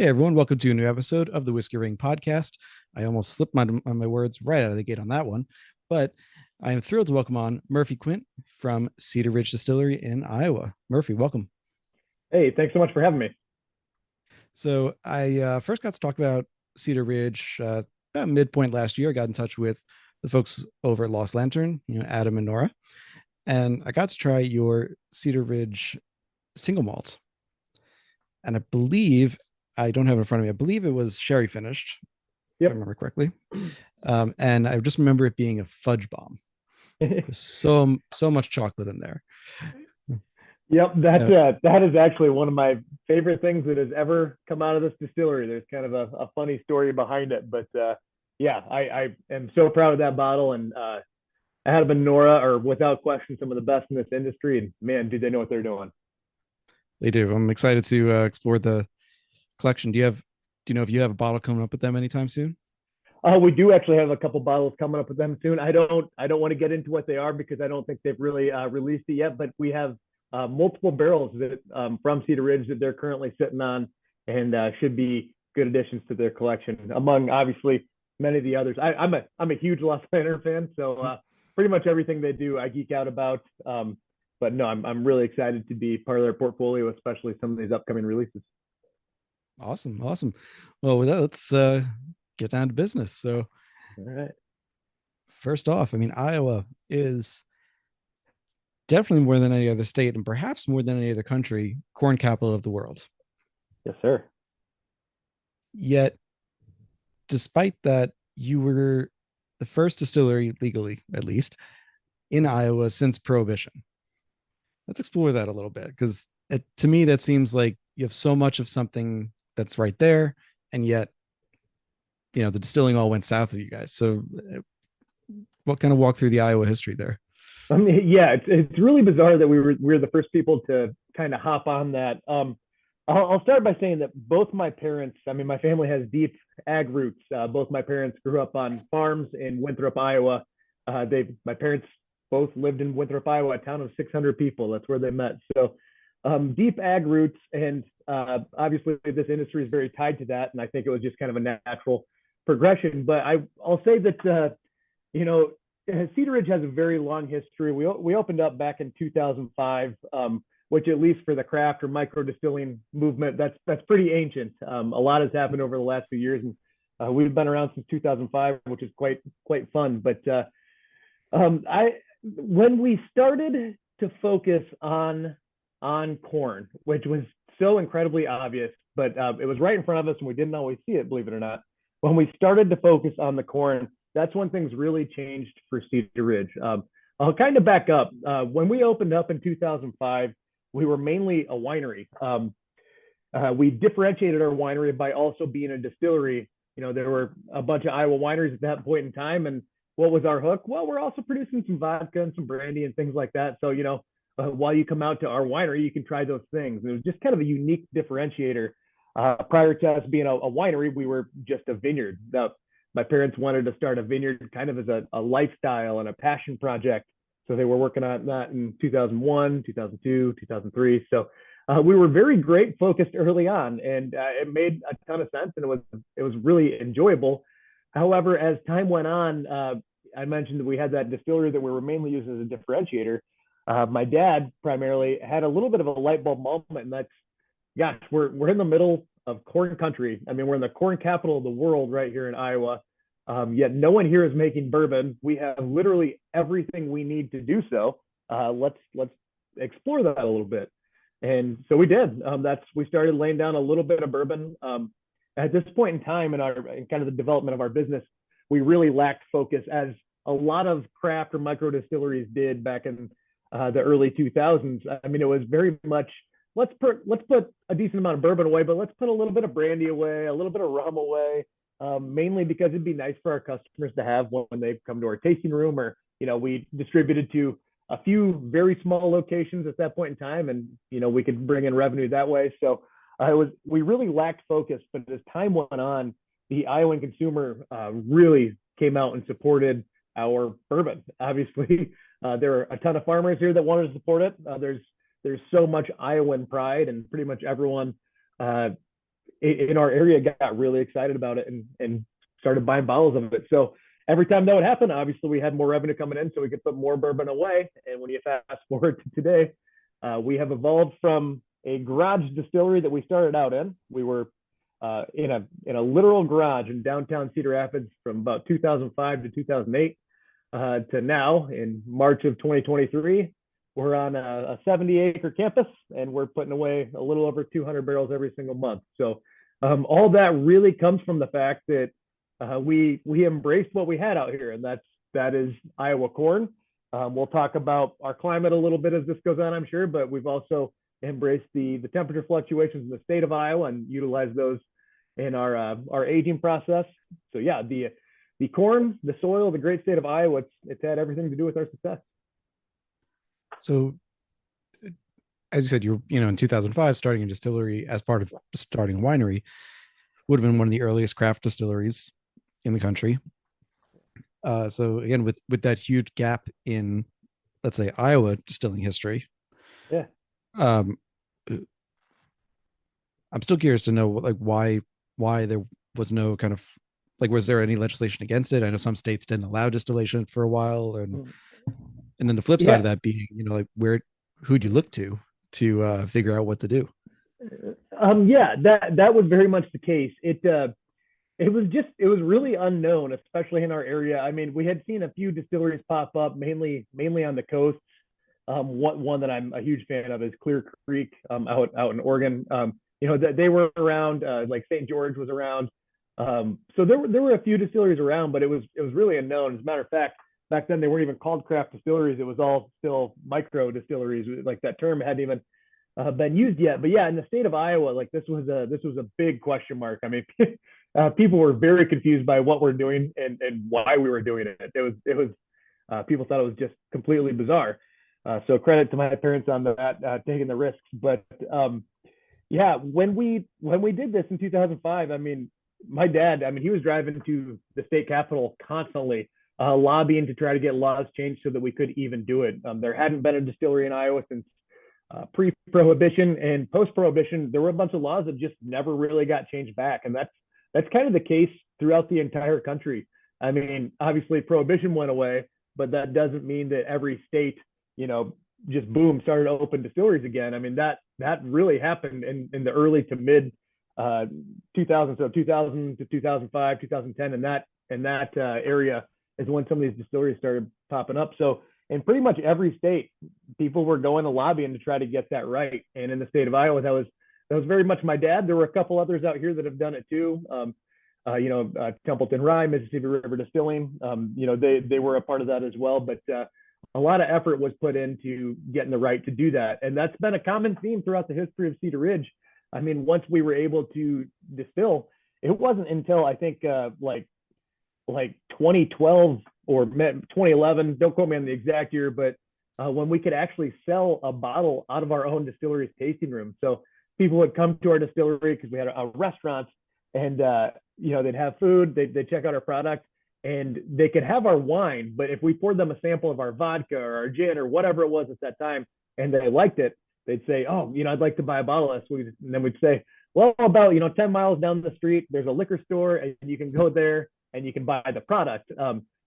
Hey everyone, welcome to a new episode of the Whiskey Ring podcast. I almost slipped my words right out of the gate on that one, but I am thrilled to welcome on Murphy Quint from Cedar Ridge Distillery in Iowa. Murphy, welcome. Hey, thanks so much for having me. So I first got to talk about Cedar Ridge about midpoint last year. I got in touch with the folks over at Lost Lantern, Adam and Nora, and I got to try your Cedar Ridge single malt. And I believe I don't have it in front of me. I believe it was sherry finished, if I Yep. remember correctly. And I just remember it being a fudge bomb. There's so much chocolate in there. Yep, Uh, that is actually one of my favorite things that has ever come out of this distillery. There's kind of a funny story behind it, but yeah, I am so proud of that bottle, and Adam and Nora are without question some of the best in this industry, and man, do they know what they're doing. they do. I'm excited to explore the collection. Do you know if you have a bottle coming up with them anytime soon? We do actually have a couple bottles coming up with them soon. I don't want to get into what they are because I don't think they've really released it yet. But we have multiple barrels that from Cedar Ridge that they're currently sitting on, and should be good additions to their collection. Among obviously many of the others. I'm a huge Lost Lantern fan, so pretty much everything they do I geek out about. But no, I'm really excited to be part of their portfolio, especially some of these upcoming releases. Awesome, awesome. Well, with that, let's get down to business. So, All right. first off, I mean, Iowa is definitely more than any other state, and perhaps more than any other country, corn capital of the world. Yes, sir. Yet, despite that, you were the first distillery, legally at least, in Iowa since Prohibition. Let's explore that a little bit because to me, that seems like you have so much of something that's right there, and yet, the distilling all went south of you guys. So, what kind of walk through the Iowa history there? I mean, yeah, it's really bizarre that we were the first people to kind of hop on that. I'll start by saying that both my parents, I mean, my family has deep ag roots. Both my parents grew up on farms in Winthrop, Iowa. My parents both lived in Winthrop, Iowa, a town of 600 people. That's where they met. So deep ag roots, and obviously this industry is very tied to that. And I think it was just kind of a natural progression. But I'll say that you know, Cedar Ridge has a very long history. We opened up back in 2005, which at least for the craft or micro distilling movement, that's pretty ancient. A lot has happened over the last few years, and we've been around since 2005, which is quite fun. But I when we started to focus on corn, which was so incredibly obvious, but it was right in front of us, and we didn't always see it, believe it or not. When we started to focus on the corn, that's when things really changed for Cedar Ridge. I'll kind of back up. When we opened up in 2005, we were mainly a winery. We differentiated our winery by also being a distillery. There were a bunch of Iowa wineries at that point in time, and what was our hook? Well, we're also producing some vodka and some brandy and things like that. So, while you come out to our winery, you can try those things. It was just kind of a unique differentiator. Prior to us being a winery, we were just a vineyard. Now, my parents wanted to start a vineyard kind of as a lifestyle and a passion project. So they were working on that in 2001, 2002, 2003. So we were very grape focused early on, and it made a ton of sense, and it was really enjoyable. However, as time went on, I mentioned that we had that distillery that we were mainly using as a differentiator. My dad primarily had a little bit of a light bulb moment, and that's, gosh, we're in the middle of corn country. I mean, we're in the corn capital of the world right here in Iowa. Yet no one here is making bourbon. We have literally everything we need to do so. Let's explore that a little bit. And so we did. We started laying down a little bit of bourbon. At this point in time in kind of the development of our business, we really lacked focus, as a lot of craft or micro distilleries did back in the early 2000s. I mean, it was very much, let's put a decent amount of bourbon away, but let's put a little bit of brandy away, a little bit of rum away, mainly because it'd be nice for our customers to have when they come to our tasting room, or we distributed to a few very small locations at that point in time, and we could bring in revenue that way. So we really lacked focus, but as time went on, the Iowan consumer really came out and supported our bourbon. Obviously, there are a ton of farmers here that wanted to support it. There's so much Iowan pride, and pretty much everyone in our area got really excited about it and started buying bottles of it. So every time that would happen, obviously we had more revenue coming in, so we could put more bourbon away. And when you fast forward to today, we have evolved from a garage distillery that we started out in. We were in a literal garage in downtown Cedar Rapids from about 2005 to 2008 to now in March of 2023. We're on a 70-acre campus, and we're putting away a little over 200 barrels every single month. So all that really comes from the fact that we embraced what we had out here, and that is Iowa corn. We'll talk about our climate a little bit as this goes on, I'm sure, but we've also embraced the temperature fluctuations in the state of Iowa and utilize those in our aging process. So yeah, the corn, the soil, the great state of Iowa, it's had everything to do with our success. So, as you said, in 2005 starting a distillery as part of starting a winery would have been one of the earliest craft distilleries in the country. So again, with that huge gap in, let's say, Iowa distilling history, Yeah. um, I'm still curious to know like why there was no kind of like, was there any legislation against it? I know some states didn't allow distillation for a while, and then the flip side Yeah. of that being, like who'd you look to figure out what to do? Yeah, that was very much the case. It was really unknown, especially in our area. I mean, we had seen a few distilleries pop up, mainly on the coast. One that I'm a huge fan of is Clear Creek out in Oregon. They were around, like St. George was around. So there were a few distilleries around, but it was really unknown. As a matter of fact, back then they weren't even called craft distilleries. It was all still micro distilleries. Like that term hadn't even been used yet. But yeah, in the state of Iowa, like this was a big question mark. I mean, people were very confused by what we're doing and why we were doing it. It was people thought it was just completely bizarre. So credit to my parents on that, taking the risks. But yeah, when we did this in 2005, I mean, my dad, I mean, he was driving to the state capitol constantly, lobbying to try to get laws changed so that we could even do it. There hadn't been a distillery in Iowa since pre-prohibition, and post-prohibition. There were a bunch of laws that just never really got changed back, and that's kind of the case throughout the entire country. I mean, obviously prohibition went away, but that doesn't mean that every state, just boom, started to open distilleries again. I mean, that really happened in the early to mid 2000, so 2000 to 2005, 2010, and that area is when some of these distilleries started popping up. So in pretty much every state, people were going to lobbying to try to get that right. And in the state of Iowa, that was very much my dad. There were a couple others out here that have done it too. Templeton Rye, Mississippi River Distilling, they were a part of that as well. But a lot of effort was put into getting the right to do that. And that's been a common theme throughout the history of Cedar Ridge. I mean, once we were able to distill, it wasn't until I think like 2012 or 2011, don't quote me on the exact year, but when we could actually sell a bottle out of our own distillery's tasting room. So people would come to our distillery because we had a restaurant, and they'd have food, they'd check out our product, and they could have our wine. But if we poured them a sample of our vodka or our gin or whatever it was at that time, and they liked it, they'd say, "Oh, I'd like to buy a bottle of this." And then we'd say, "Well, about 10 miles down the street, there's a liquor store, and you can go there and you can buy the product."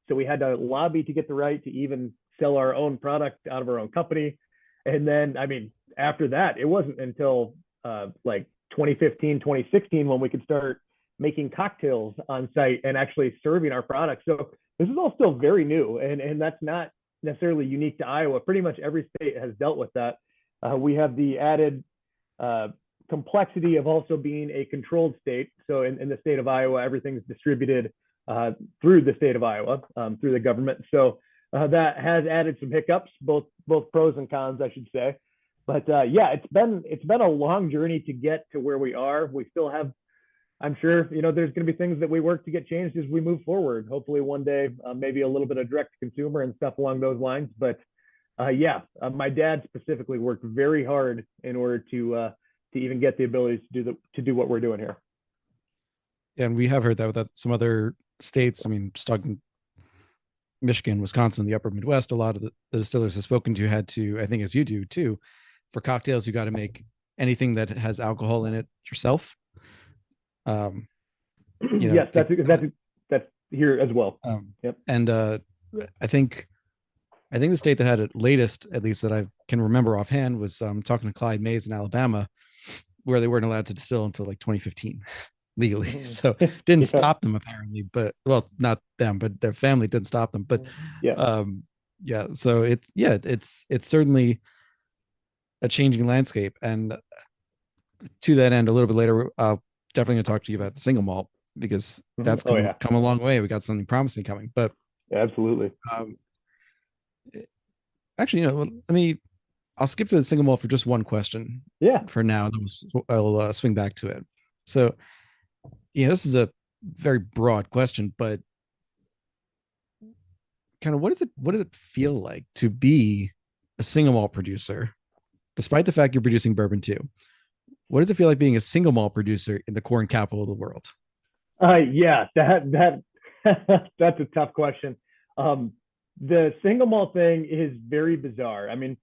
So we had to lobby to get the right to even sell our own product out of our own company. And then, I mean, after that, it wasn't until like 2015, 2016 when we could start making cocktails on site and actually serving our products. So this is all still very new, and that's not necessarily unique to Iowa. Pretty much every state has dealt with that. We have the added complexity of also being a controlled state. So in the state of Iowa, everything's distributed through the state of Iowa, through the government. So that has added some hiccups, both pros and cons, I should say. But yeah, it's been a long journey to get to where we are. We still have, I'm sure, there's going to be things that we work to get changed as we move forward. Hopefully one day, maybe a little bit of direct to consumer and stuff along those lines. But my dad specifically worked very hard in order to even get the abilities to do what we're doing here. Yeah, and we have heard that with some other states. I mean, just talking Michigan, Wisconsin, the upper Midwest, a lot of the distillers I've spoken to had to, I think as you do too, for cocktails, you got to make anything that has alcohol in it yourself. Um, Yes, they that's here as well. Yep. and I think the state that had it latest, at least that I can remember offhand, was talking to Clyde Mays in Alabama, where they weren't allowed to distill until like 2015 legally. So didn't Yeah. stop them apparently, but well, not them, but their family didn't stop them. But Yeah. um, yeah, so it's certainly a changing landscape. And to that end, a little bit later, definitely gonna talk to you about the single malt because that's Oh yeah. come a long way. We got something promising coming. But Absolutely. um, actually, let me. I'll skip to the single malt for just one question Yeah. for now, and then I'll swing back to it. So, this is a very broad question, but kind of what does it feel like to be a single malt producer, despite the fact you're producing bourbon too? What does it feel like being a single malt producer in the corn capital of the world? Yeah, that that's a tough question. Um, the single malt thing is very bizarre. I mean,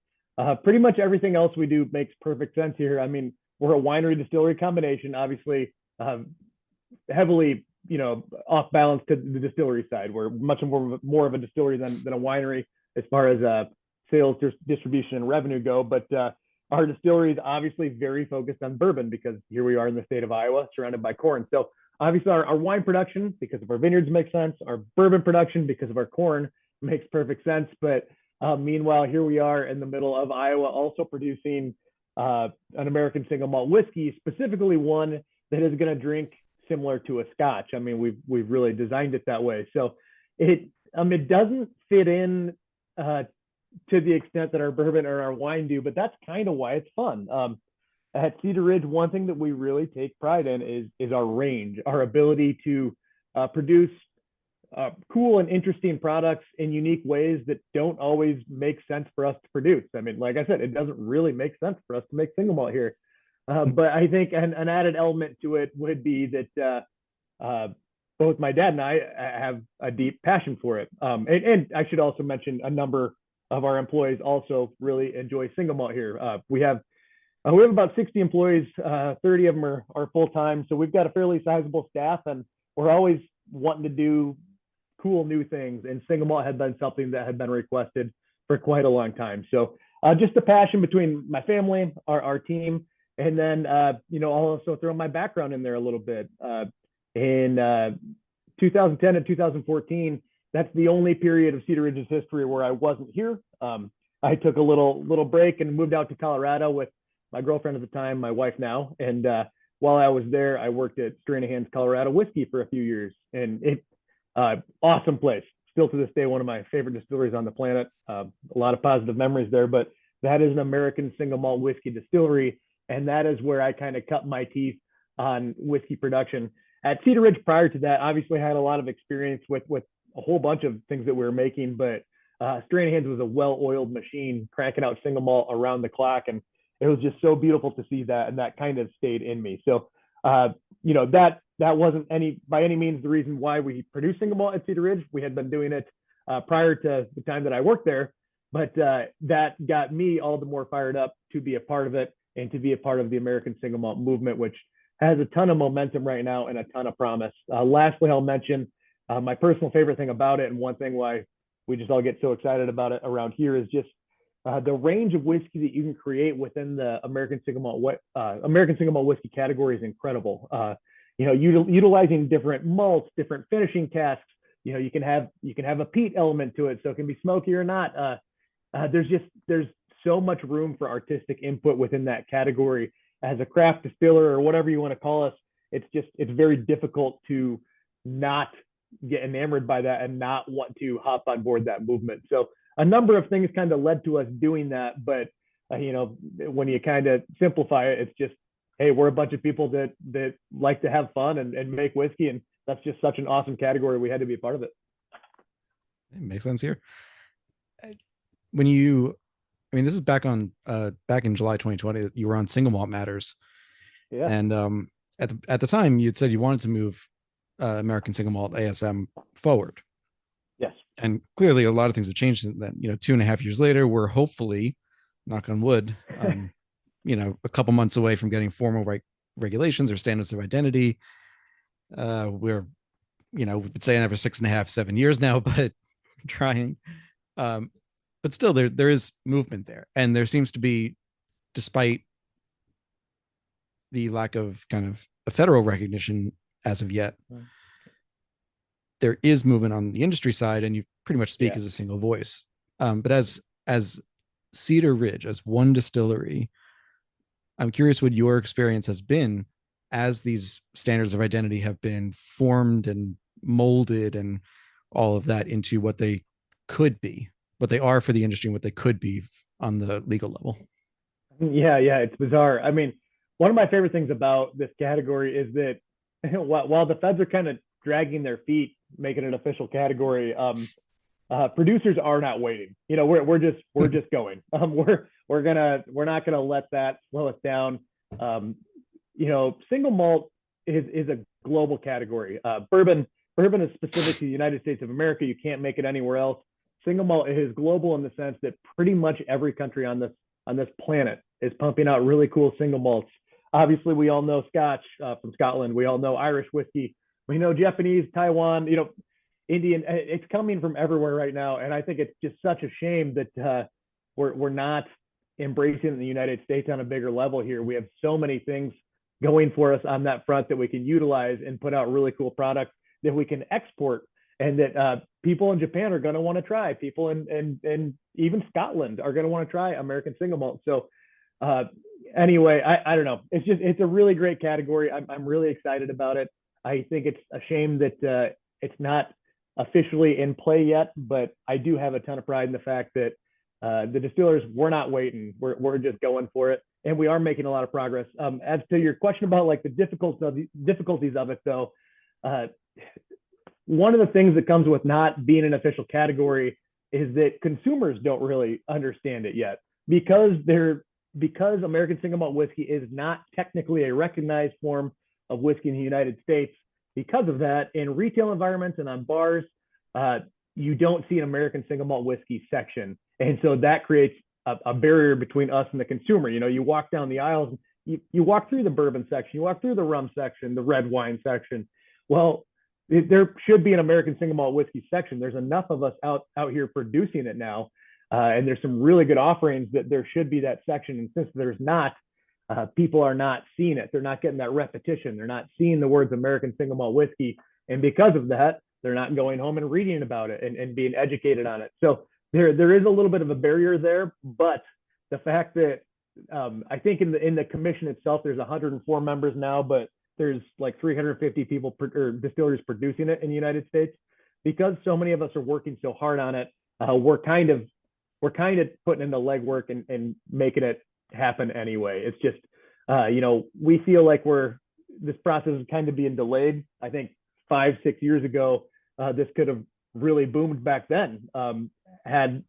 pretty much everything else we do makes perfect sense here. I mean, we're a winery distillery combination, obviously, heavily, off balance to the distillery side. We're much more of a distillery than a winery as far as sales, distribution, and revenue go. But our distillery is obviously very focused on bourbon because here we are in the state of Iowa, surrounded by corn. So obviously our wine production, because of our vineyards, makes sense. Our bourbon production, because of our corn, makes perfect sense. But meanwhile, here we are in the middle of Iowa, also producing an American single malt whiskey, specifically one that is going to drink similar to a Scotch. I mean, we've really designed it that way. So it doesn't fit in to the extent that our bourbon or our wine do, but that's kind of why it's fun. At Cedar Ridge, one thing that we really take pride in is our range, our ability to produce cool and interesting products in unique ways that don't always make sense for us to produce. I mean, like I said, it doesn't really make sense for us to make single malt here. But I think an added element to it would be that both my dad and I have a deep passion for it. And I should also mention a number of our employees also really enjoy single malt here. We have about 60 employees. 30 of them are full time, so we've got a fairly sizable staff, and we're always wanting to do cool new things. And single malt had been something that had been requested for quite a long time. So just the passion between my family, our team, and then I'll also throw my background in there a little bit. In 2010 and 2014, that's the only period of Cedar Ridge's history where I wasn't here. I took a little break and moved out to Colorado with my girlfriend at the time, my wife now. And while I was there, I worked at Stranahan's Colorado Whiskey for a few years, and it awesome place. Still to this day, one of my favorite distilleries on the planet. A lot of positive memories there, but that is an American single malt whiskey distillery, and that is where I kind of cut my teeth on whiskey production. At Cedar Ridge, prior to that, obviously I had a lot of experience with a whole bunch of things that we were making, but Stranahan's was a well-oiled machine, cranking out single malt around the clock, and it was just so beautiful to see that, and that kind of stayed in me. So, that wasn't by any means the reason why we produced single malt at Cedar Ridge. We had been doing it prior to the time that I worked there, but that got me all the more fired up to be a part of it and to be a part of the American single malt movement, which has a ton of momentum right now and a ton of promise. Lastly, I'll mention my personal favorite thing about it, and one thing why we just all get so excited about it around here, is just the range of whiskey that you can create within the American single malt whiskey category is incredible. Utilizing different malts, different finishing casks. You can have a peat element to it, so it can be smoky or not. There's so much room for artistic input within that category. As a craft distiller or whatever you want to call us, it's very difficult to not get enamored by that and not want to hop on board that movement. So a number of things kind of led to us doing that, but when you kind of simplify it, it's just, hey, we're a bunch of people that like to have fun and make whiskey, and that's just such an awesome category. We had to be a part of it. It makes sense here. When this is back in July 2020. You were on Single Malt Matters, Yeah. and at the time you'd said you wanted to move American Single Malt ASM forward. Yes. And clearly, a lot of things have changed since then. 2.5 years later, we're hopefully, knock on wood, a couple months away from getting formal regulations or standards of identity. We're, we've been saying that for 6.5, 7 years now, but trying. Um, but still, there is movement there, and there seems to be, despite the lack of kind of a federal recognition as of yet, there is movement on the industry side, and you pretty much speak Yeah. as a single voice. But as Cedar Ridge, as one distillery, I'm curious what your experience has been as these standards of identity have been formed and molded and all of that into what they could be, what they are for the industry, and what they could be on the legal level. Yeah, yeah, it's bizarre. I mean, one of my favorite things about this category is that while the feds are kind of dragging their feet, making it an official category, producers are not waiting. You know, we're just going. We're not gonna let that slow us down. Um, Single malt is a global category. Bourbon is specific to the United States of America. You can't make it anywhere else. Single malt is global in the sense that pretty much every country on this planet is pumping out really cool single malts. Obviously, we all know Scotch from Scotland. We all know Irish whiskey. We know Japanese, Taiwan. Indian. It's coming from everywhere right now, and I think it's just such a shame that we're not embracing the United States on a bigger level here. We have so many things going for us on that front that we can utilize and put out really cool products that we can export, and that people in Japan are going to want to try. People in even Scotland are going to want to try American single malt. So anyway, I don't know. It's a really great category. I'm really excited about it. I think it's a shame that it's not officially in play yet, but I do have a ton of pride in the fact that the distillers, we're not waiting. We're just going for it, and we are making a lot of progress. As to your question about like the difficulties of it, though, one of the things that comes with not being an official category is that consumers don't really understand it yet because American single malt whiskey is not technically a recognized form of whiskey in the United States. Because of that, in retail environments and on bars, you don't see an American single malt whiskey section, and so that creates a barrier between us and the consumer. You walk down the aisles, you walk through the bourbon section, you walk through the rum section, the red wine section. Well, there should be an American single malt whiskey section. There's enough of us out here producing it now, and there's some really good offerings that there should be that section. And since there's not, people are not seeing it. They're not getting that repetition. They're not seeing the words American single malt whiskey, and because of that, they're not going home and reading about it and being educated on it. So there is a little bit of a barrier there, but the fact that I think in the commission itself, there's 104 members now, but there's like 350 people or distilleries producing it in the United States. Because so many of us are working so hard on it, we're kind of putting in the legwork and making it happen anyway. It's just we feel like this process is kind of being delayed. I think 5-6 years ago, this could have really boomed back then, had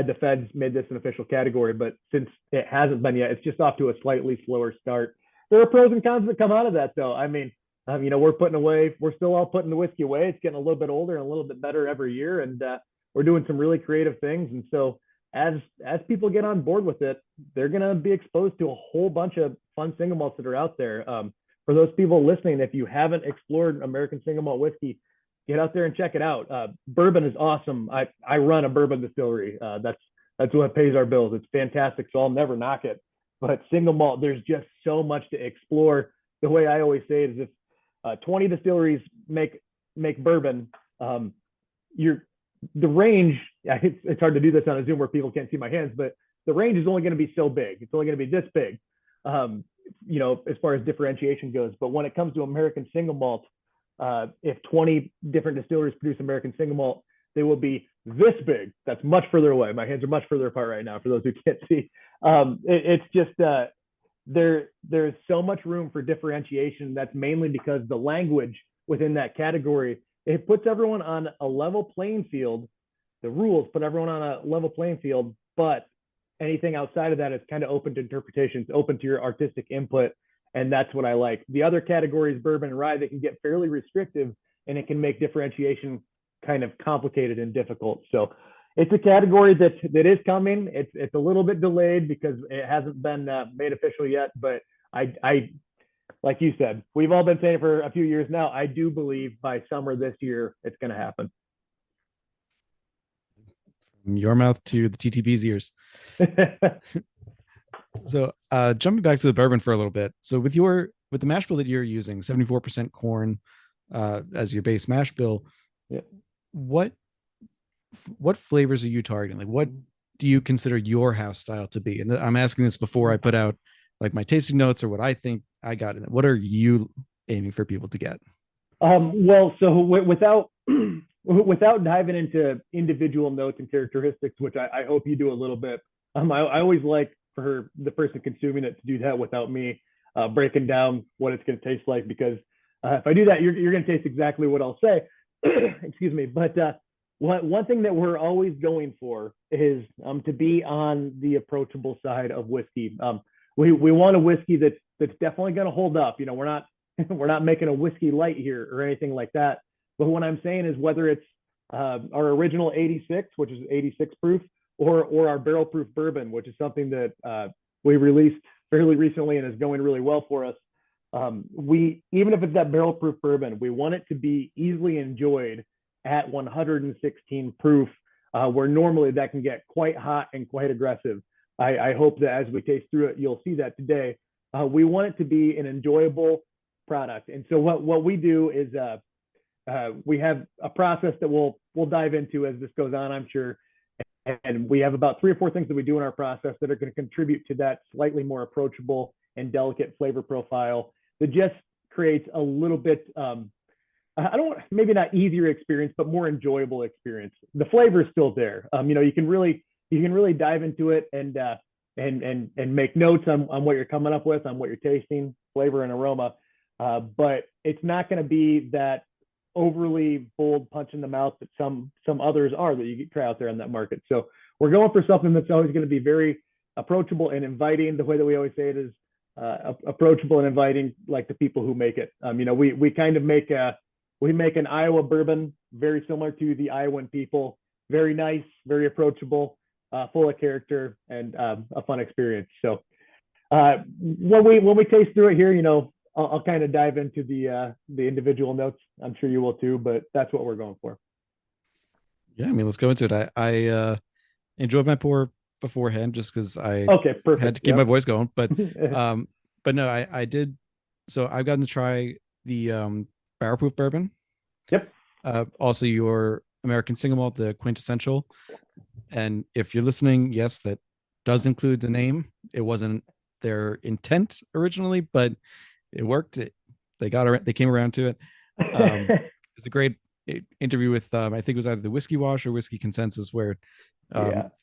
the feds made this an official category. But since it hasn't been yet, it's just off to a slightly slower start. There are pros and cons that come out of that, though. I mean, we're still all putting the whiskey away. It's getting a little bit older and a little bit better every year, and we're doing some really creative things. And so as people get on board with it, they're going to be exposed to a whole bunch of fun single malts that are out there. For those people listening, if you haven't explored American single malt whiskey, get out there and check it out. Bourbon is awesome. I run a bourbon distillery. That's what pays our bills. It's fantastic, so I'll never knock it. But single malt, there's just so much to explore. The way I always say it is, if 20 distilleries make bourbon, the range. It's hard to do this on a Zoom where people can't see my hands, but the range is only going to be so big. It's only going to be this big, as far as differentiation goes. But when it comes to American single malt, if 20 different distilleries produce American single malt, they will be this big. That's much further away. My hands are much further apart right now for those who can't see. It's just there's so much room for differentiation. That's mainly because the language within that category, it puts everyone on a level playing field. The rules put everyone on a level playing field, but anything outside of that is kind of open to interpretation. It's open to your artistic input, and that's what I like. The other categories, bourbon and rye, they can get fairly restrictive, and it can make differentiation kind of complicated and difficult. So it's a category that is coming. It's a little bit delayed because it hasn't been made official yet, but I like you said, we've all been saying for a few years now. I do believe by summer this year it's going to happen. From your mouth to the TTB's ears. So jumping back to the bourbon for a little bit. So with the mash bill that you're using, 74% corn as your base mash bill, Yeah. what what flavors are you targeting? Like what do you consider your house style to be? And I'm asking this before I put out like my tasting notes or what I think I got in it. What are you aiming for people to get? Well, so without without diving into individual notes and characteristics, which I hope you do a little bit, I always like for the person consuming it to do that without me breaking down what it's going to taste like, because if I do that, you're going to taste exactly what I'll say. Excuse me. But one thing that we're always going for is to be on the approachable side of whiskey. We want a whiskey that's definitely going to hold up. You know, we're not we're not making a whiskey light here or anything like that. But what I'm saying is whether it's our original 86, which is 86 proof, or our barrel proof bourbon, which is something that we released fairly recently and is going really well for us. We, even if it's that barrel proof bourbon, we want it to be easily enjoyed at 116 proof, where normally that can get quite hot and quite aggressive. I hope that as we taste through it, you'll see that today. We want it to be an enjoyable product. And so what we do is we have a process that we'll dive into as this goes on, I'm sure. And we have about 3 or 4 things that we do in our process that are going to contribute to that slightly more approachable and delicate flavor profile that just creates a little bit, I don't, maybe not easier experience, but more enjoyable experience. The flavor is still there. You know, you can really dive into it and make notes on what you're coming up with, on what you're tasting, flavor and aroma. But it's not going to be that overly bold punch in the mouth that some others are that you try out there in that market. So we're going for something that's always going to be very approachable and inviting. The way that we always say it is approachable and inviting, like the people who make it. You know, we kind of make an Iowa bourbon very similar to the Iowan people. Very nice, very approachable, full of character, and a fun experience. So when we taste through it here, you know, I'll kind of dive into the individual notes. I'm sure you will too, but that's what we're going for. Yeah, I mean, let's go into it. I enjoyed my pour beforehand just because I Okay, perfect. had to keep my voice going. But no, I did. So I've gotten to try the barrel proof bourbon. Yep. Also, your American single malt, the quintessential. And if you're listening, yes, that does include the name. It wasn't their intent originally, but it worked. They came around to it. It's a great interview with I think it was either the Whiskey Wash or Whiskey Consensus, where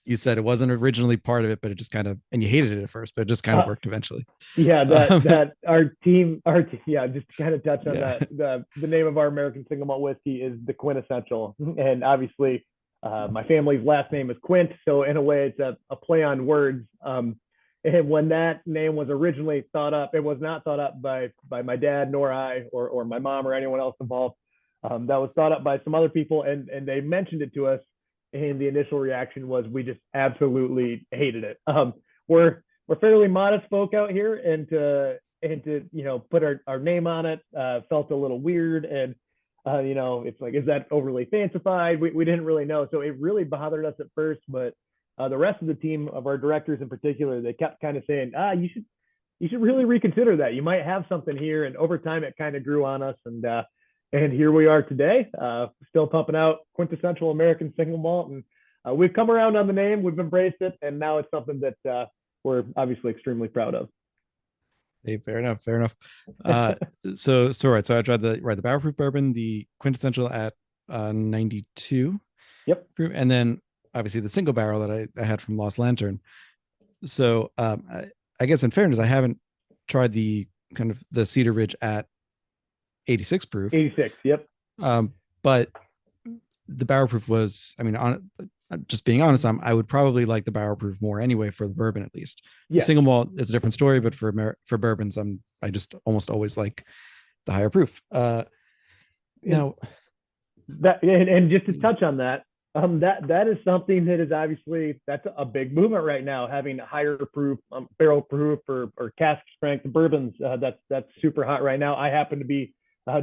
you said it wasn't originally part of it, but it just kind of, and you hated it at first, but it just kind of worked eventually. Yeah, that our team, yeah, just to kind of touch on that, the name of our American single malt whiskey is the quintessential, and obviously my family's last name is Quint, so in a way it's a play on words. And when that name was originally thought up, it was not thought up by my dad nor I or my mom or anyone else involved. That was thought up by some other people, and they mentioned it to us. And the initial reaction was we just absolutely hated it. We're fairly modest folk out here, and to you know put our name on it felt a little weird, and you know it's like, is that overly fancified? We didn't really know, so it really bothered us at first, but the rest of the team of our directors in particular, they kept kind of saying, you should really reconsider that. You might have something here. And over time, it kind of grew on us. And here we are today, still pumping out quintessential American single malt. And we've come around on the name, we've embraced it, and now it's something that we're obviously extremely proud of. Hey, fair enough. So right. So I tried the barrel proof bourbon, the quintessential at 92. Yep. And then obviously the single barrel that I had from Lost Lantern. So I guess in fairness, I haven't tried the kind of the Cedar Ridge at 86 proof. 86, yep. But the barrel proof was, I mean, just being honest, I would probably like the barrel proof more anyway for the bourbon at least. Yeah. The single malt is a different story, but for bourbons, I just almost always like the higher proof. Now that, and just to touch on that, That is something that is obviously that's a big movement right now. Having higher proof, barrel proof, or cask strength bourbons. That's super hot right now. I happen to be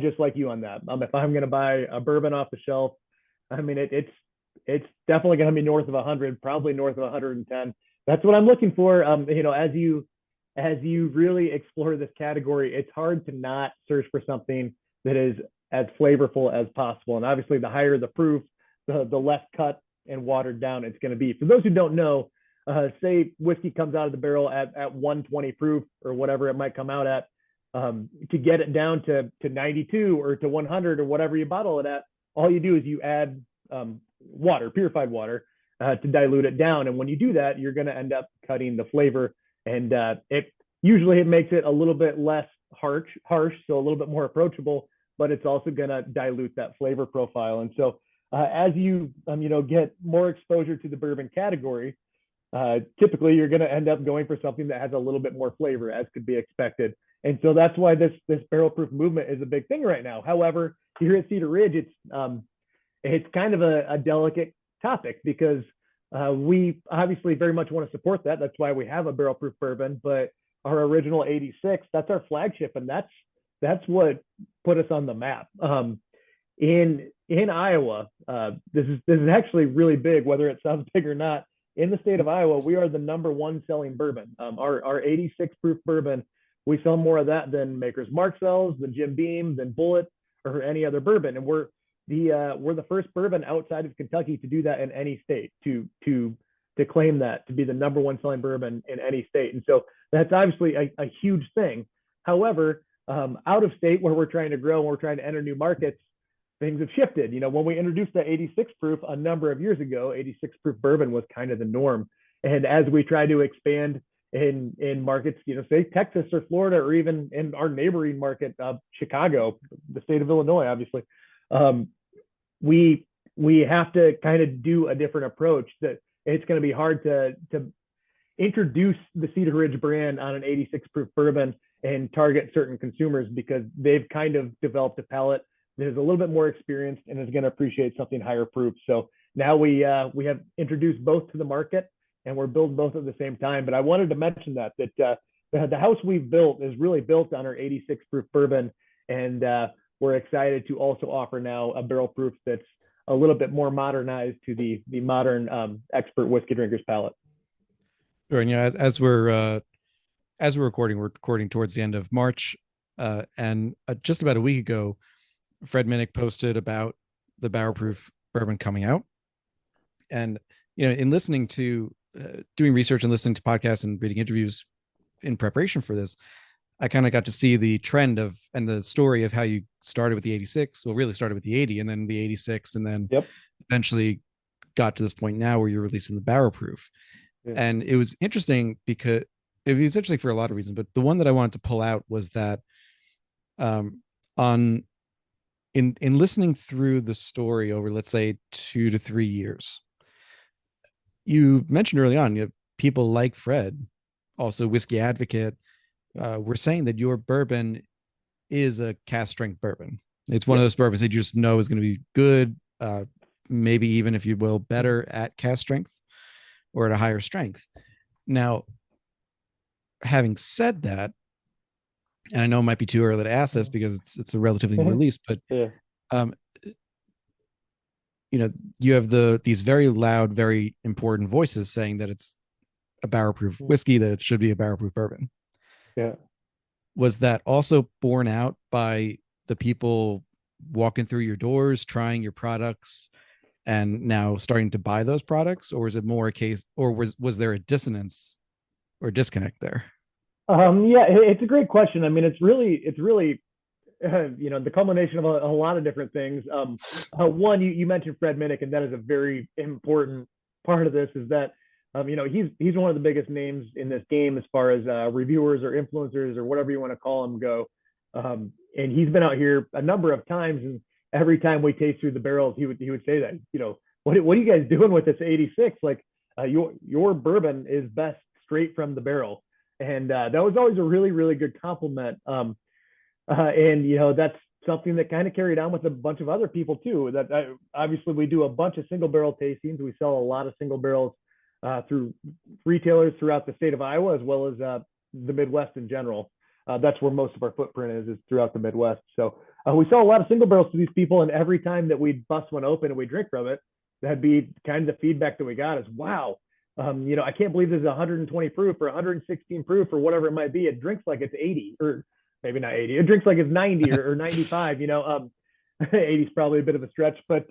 just like you on that. If I'm going to buy a bourbon off the shelf, I mean it's definitely going to be north of 100, probably north of 110. That's what I'm looking for. As you really explore this category, it's hard to not search for something that is as flavorful as possible. And obviously, the higher the proof, the less cut and watered down it's going to be. For those who don't know, say whiskey comes out of the barrel at 120 proof or whatever it might come out at, to get it down to 92 or to 100 or whatever you bottle it at, all you do is you add water, purified water, to dilute it down. And when you do that, you're going to end up cutting the flavor, and it makes it a little bit less harsh, so a little bit more approachable, but it's also going to dilute that flavor profile. And so as you get more exposure to the bourbon category, typically you're going to end up going for something that has a little bit more flavor, as could be expected. And so that's why this barrel proof movement is a big thing right now. However, here at Cedar Ridge, it's kind of a delicate topic, because we obviously very much want to support that. That's why we have a barrel proof bourbon. But our original 86, that's our flagship, and that's what put us on the map. In Iowa, this is actually really big, whether it sounds big or not. In the state of Iowa, we are the number one selling bourbon. Our 86 proof bourbon, we sell more of that than Maker's Mark sells, than Jim Beam, than Bulleit, or any other bourbon. And we're the first bourbon outside of Kentucky to do that in any state, to claim that to be the number one selling bourbon in any state. And so that's obviously a huge thing. However, out of state, where we're trying to grow and we're trying to enter new markets, things have shifted. When we introduced the 86 proof a number of years ago, 86 proof bourbon was kind of the norm. And as we try to expand in markets, say Texas or Florida, or even in our neighboring market, Chicago, the state of Illinois, obviously, we have to kind of do a different approach. That it's going to be hard to introduce the Cedar Ridge brand on an 86 proof bourbon and target certain consumers, because they've kind of developed a palate that is a little bit more experienced and is going to appreciate something higher proof. So now we have introduced both to the market, and we're building both at the same time. But I wanted to mention that the house we've built is really built on our 86 proof bourbon, and we're excited to also offer now a barrel proof that's a little bit more modernized to the modern expert whiskey drinker's palate. Sure. And as we're recording towards the end of March, and just about a week ago, Fred Minnick posted about the barrel proof bourbon coming out. And in listening to doing research and listening to podcasts and reading interviews in preparation for this, I kind of got to see the trend and the story of how you started with the 86. Well, really started with the 80 and then the 86, and then eventually got to this point now where you're releasing the barrel proof. Yeah. And it was interesting because it was interesting for a lot of reasons, but the one that I wanted to pull out was that in listening through the story over, let's say, 2 to 3 years, you mentioned early on, people like Fred, also Whiskey Advocate, were saying that your bourbon is a cask strength bourbon. It's one of those bourbons that you just know is going to be good, maybe even, if you will, better at cask strength or at a higher strength. Now, having said that, and I know it might be too early to ask this because it's a relatively new release, but you have these very loud, very important voices saying that it's a barrel proof whiskey, that it should be a barrel proof bourbon. Yeah. Was that also borne out by the people walking through your doors, trying your products, and now starting to buy those products? Or is it more a case, or was there a dissonance or disconnect there? Yeah, it's a great question. I mean, it's really the culmination of a lot of different things. One, you mentioned Fred Minnick, and that is a very important part of this, is that he's one of the biggest names in this game as far as reviewers or influencers or whatever you want to call them go. And he's been out here a number of times, and every time we taste through the barrels, he would say that, what are you guys doing with this 86? Like, your bourbon is best straight from the barrel. And that was always a really, really good compliment. And that's something that kind of carried on with a bunch of other people too. Obviously we do a bunch of single barrel tastings. We sell a lot of single barrels through retailers throughout the state of Iowa, as well as the Midwest in general. That's where most of our footprint is throughout the Midwest. So we sell a lot of single barrels to these people, and every time that we bust one open and we drink from it, that'd be kind of the feedback that we got is, wow, I can't believe this is 120 proof or 116 proof or whatever it might be. It drinks like it's 80, or maybe not 80. It drinks like it's 90 or 95. 80 is probably a bit of a stretch, but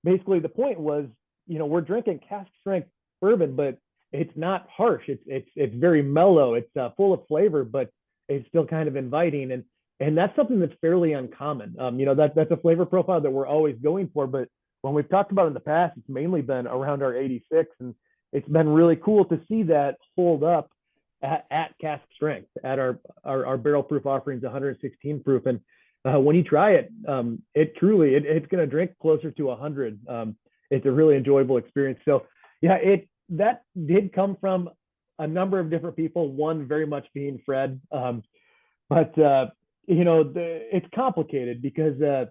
basically the point was, we're drinking cask strength bourbon, but it's not harsh. It's very mellow. It's full of flavor, but it's still kind of inviting, and that's something that's fairly uncommon. That's a flavor profile that we're always going for, but when we've talked about it in the past, it's mainly been around our 86, and it's been really cool to see that hold up at cask strength, at our barrel proof offerings, 116 proof. And when you try it, it's going to drink closer to 100. It's a really enjoyable experience. So yeah, that did come from a number of different people, one very much being Fred. But it's complicated because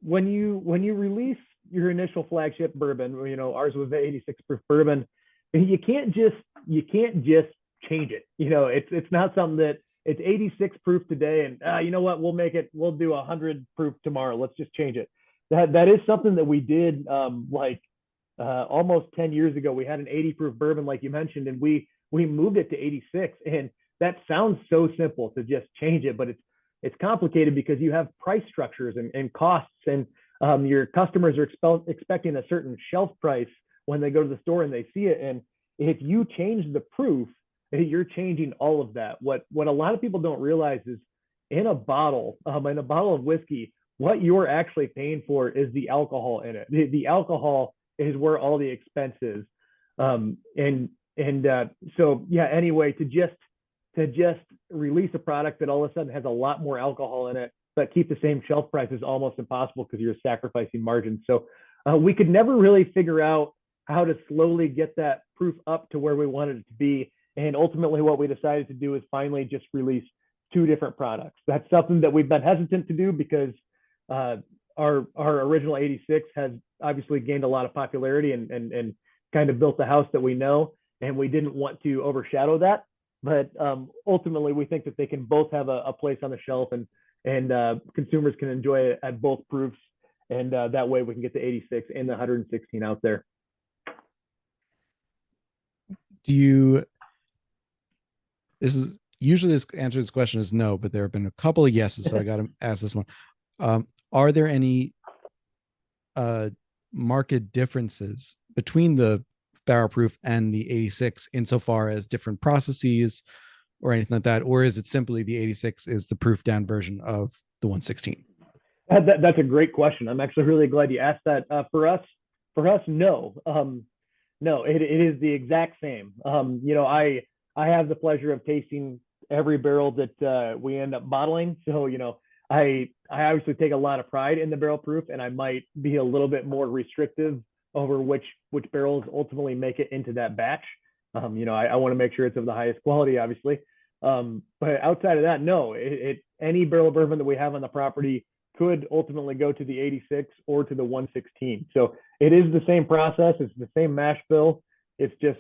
when you release your initial flagship bourbon, ours was the 86 proof bourbon, you can't just change it. It's not something that it's 86 proof today, and you know what, we'll do 100 proof tomorrow. Let's just change it. That is something that we did almost 10 years ago. We had an 80 proof bourbon, like you mentioned, and we moved it to 86. And that sounds so simple to just change it, but it's complicated because you have price structures and costs, and your customers are expecting a certain shelf price when they go to the store and they see it. And if you change the proof, you're changing all of that. What a lot of people don't realize is in a bottle of whiskey, what you're actually paying for is the alcohol in it. The alcohol is where all the expense is. So yeah, anyway, to just release a product that all of a sudden has a lot more alcohol in it, but keep the same shelf price is almost impossible because you're sacrificing margins. So we could never really figure out how to slowly get that proof up to where we wanted it to be. And ultimately what we decided to do is finally just release two different products. That's something that we've been hesitant to do because our original 86 has obviously gained a lot of popularity and kind of built the house that we know, and we didn't want to overshadow that. But ultimately, we think that they can both have a place on the shelf, and consumers can enjoy it at both proofs, and that way we can get the 86 and the 116 out there. This is usually this answer to this question is no, but there have been a couple of yeses, so I got to ask this one. Are there any market differences between the barrel proof and the 86 insofar as different processes or anything like that? Or is it simply the 86 is the proof down version of the 116? That's a great question. I'm actually really glad you asked that. For us, no. No, it is the exact same. I have the pleasure of tasting every barrel that we end up bottling. So, I obviously take a lot of pride in the barrel proof, and I might be a little bit more restrictive over which barrels ultimately make it into that batch. I want to make sure it's of the highest quality, obviously. But outside of that, no, any barrel bourbon that we have on the property could ultimately go to the 86 or to the 116. So it is the same process. It's the same mash bill. It's just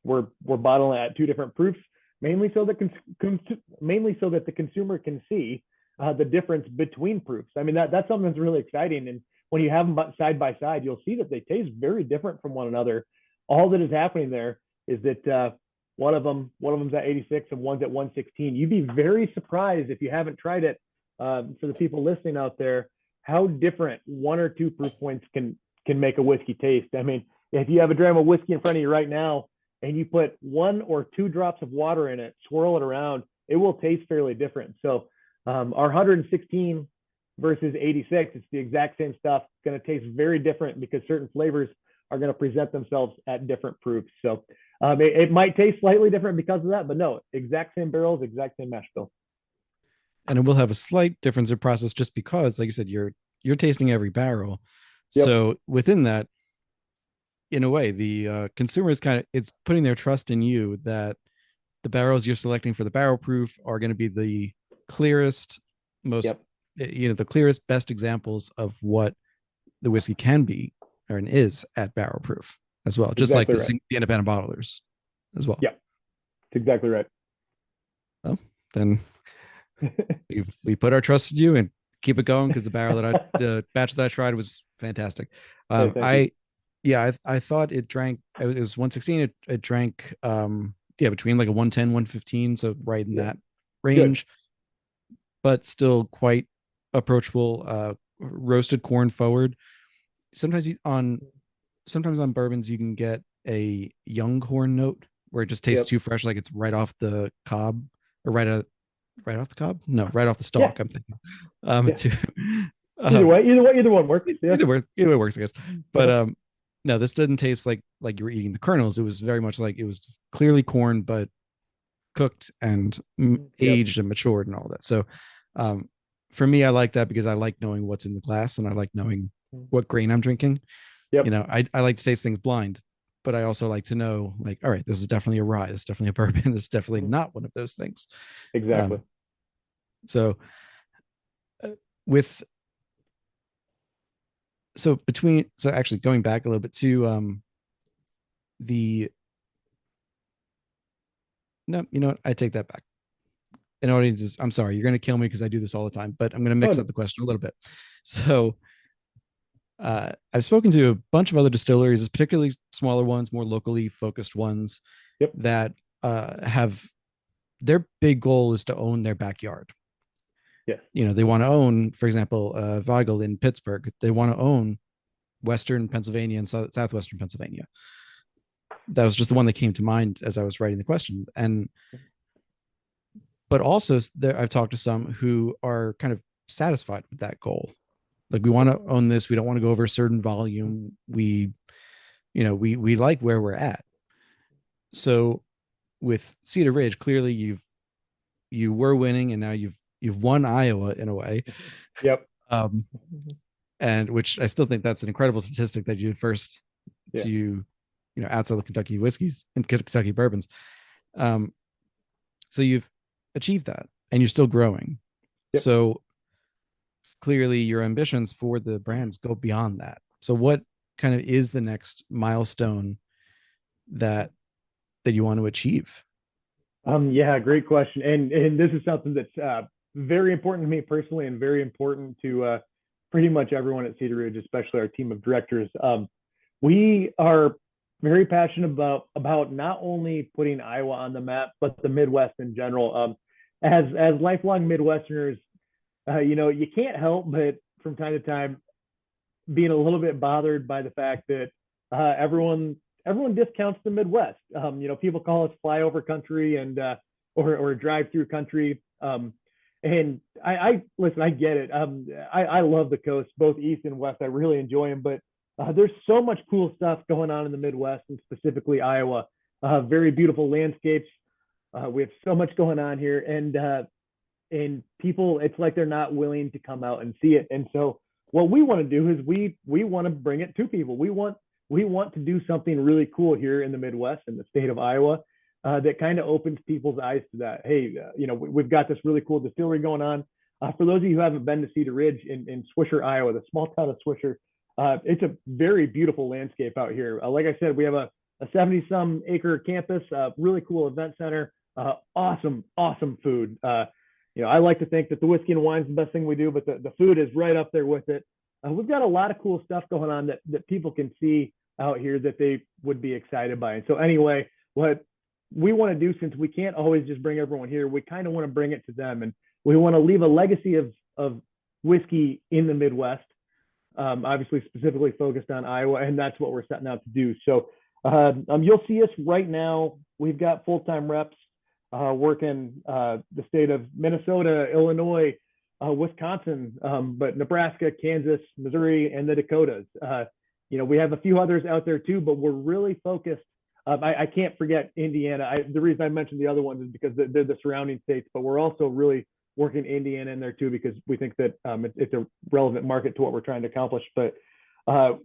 we're bottling at two different proofs, mainly so that the consumer can see the difference between proofs. I mean, that's something that's really exciting. And when you have them side by side, you'll see that they taste very different from one another. All that is happening there is that one of them's at 86 and one's at 116. You'd be very surprised if you haven't tried it. For the people listening out there, how different one or two proof points can make a whiskey taste. I mean, if you have a dram of whiskey in front of you right now and you put 1 or 2 drops of water in it, swirl it around, it will taste fairly different. So our 116 versus 86, it's the exact same stuff. It's going to taste very different because certain flavors are going to present themselves at different proofs. So it might taste slightly different because of that, but no, exact same barrels, exact same mash bill. And it will have a slight difference in process just because, like you said, you're tasting every barrel. Yep. So within that, in a way, the consumer is it's putting their trust in you that the barrels you're selecting for the barrel proof are going to be the clearest, most the clearest, best examples of what the whiskey can be or is at barrel proof as well, just like Exactly right. the independent bottlers as well. Yeah, it's exactly right. Well, then we put our trust in you and keep it going because the batch that I tried was fantastic. Hey, thank you. I yeah, I thought it was 116. It drank yeah, between like a 110, 115, so right in Yeah, that good. range, but still quite approachable. Roasted corn forward. Sometimes sometimes on bourbons you can get a young corn note where it just tastes Yep. too fresh, like it's right off the cob or right off the cob. No, right off the Yeah. stalk. I'm thinking. Yeah. To Either um, way, either one works. Yeah. either way works, I guess. But Uh-huh. no, this didn't taste like you were eating the kernels. It was very much like it was clearly corn, but cooked and Yep. aged and matured and all that. So, um, for me, I like that because I like knowing what's in the glass and I like knowing what grain I'm drinking. Yep. I like to taste things blind, but I also like to know, like, all right, this is definitely a rye. This is definitely a bourbon. This is definitely not one of those things. Exactly. Um, so uh, with so actually going back a little bit to the no, you know what? I take that back. And audiences, I'm sorry, you're going to kill me because I do this all the time, but I'm going to Oh mix up no. the question a little bit. So I've spoken to a bunch of other distilleries, particularly smaller ones, more locally focused ones Yep. that have their big goal is to own their backyard. Yes. They want to own, for example, Weigel in Pittsburgh. They want to own Western Pennsylvania and Southwestern Pennsylvania. That was just the one that came to mind as I was writing the question. But also, I've talked to some who are kind of satisfied with that goal. Like, we want to own this. We don't want to go over a certain volume. We like where we're at. So with Cedar Ridge, clearly you were winning, and now you've won Iowa in a way. Yep. Um, and which I still think that's an incredible statistic that you first Yeah. to outside the Kentucky whiskeys and Kentucky bourbons. Um, so you've achieved that, and you're still growing. Yep. So clearly, your ambitions for the brands go beyond that. So what kind of is the next milestone that you want to achieve? Yeah, great question. And this is something that's very important to me personally and very important to pretty much everyone at Cedar Ridge, especially our team of directors. We are very passionate about not only putting Iowa on the map, but the Midwest in general. As lifelong Midwesterners, you can't help but from time to time being a little bit bothered by the fact that everyone discounts the Midwest. People call us flyover country and or drive through country. And I listen, I get it. I love the coast, both east and west. I really enjoy them, but there's so much cool stuff going on in the Midwest and specifically Iowa. Very beautiful landscapes. We have so much going on here, and people, it's like they're not willing to come out and see it. And so what we want to do is we want to bring it to people. We want to do something really cool here in the Midwest in the state of Iowa that kind of opens people's eyes to that. Hey, we've got this really cool distillery going on. For those of you who haven't been to Cedar Ridge in Swisher, Iowa, the small town of Swisher, it's a very beautiful landscape out here. Like I said, we have a 70-some acre campus, really cool event center, awesome food. I like to think that the whiskey and wine is the best thing we do, but the food is right up there with it. We've got a lot of cool stuff going on that people can see out here that they would be excited by. And so anyway, what we want to do, since we can't always just bring everyone here, we kind of want to bring it to them, and we want to leave a legacy of whiskey in the Midwest, obviously specifically focused on Iowa, and that's what we're setting out to do. So you'll see us right now. We've got full-time reps working the state of Minnesota, Illinois, Wisconsin, but Nebraska, Kansas, Missouri, and the Dakotas. We have a few others out there too, but we're really focused. I can't forget Indiana. The reason I mentioned the other ones is because they're the surrounding states, but we're also really working Indiana in there too, because we think that it's a relevant market to what we're trying to accomplish. But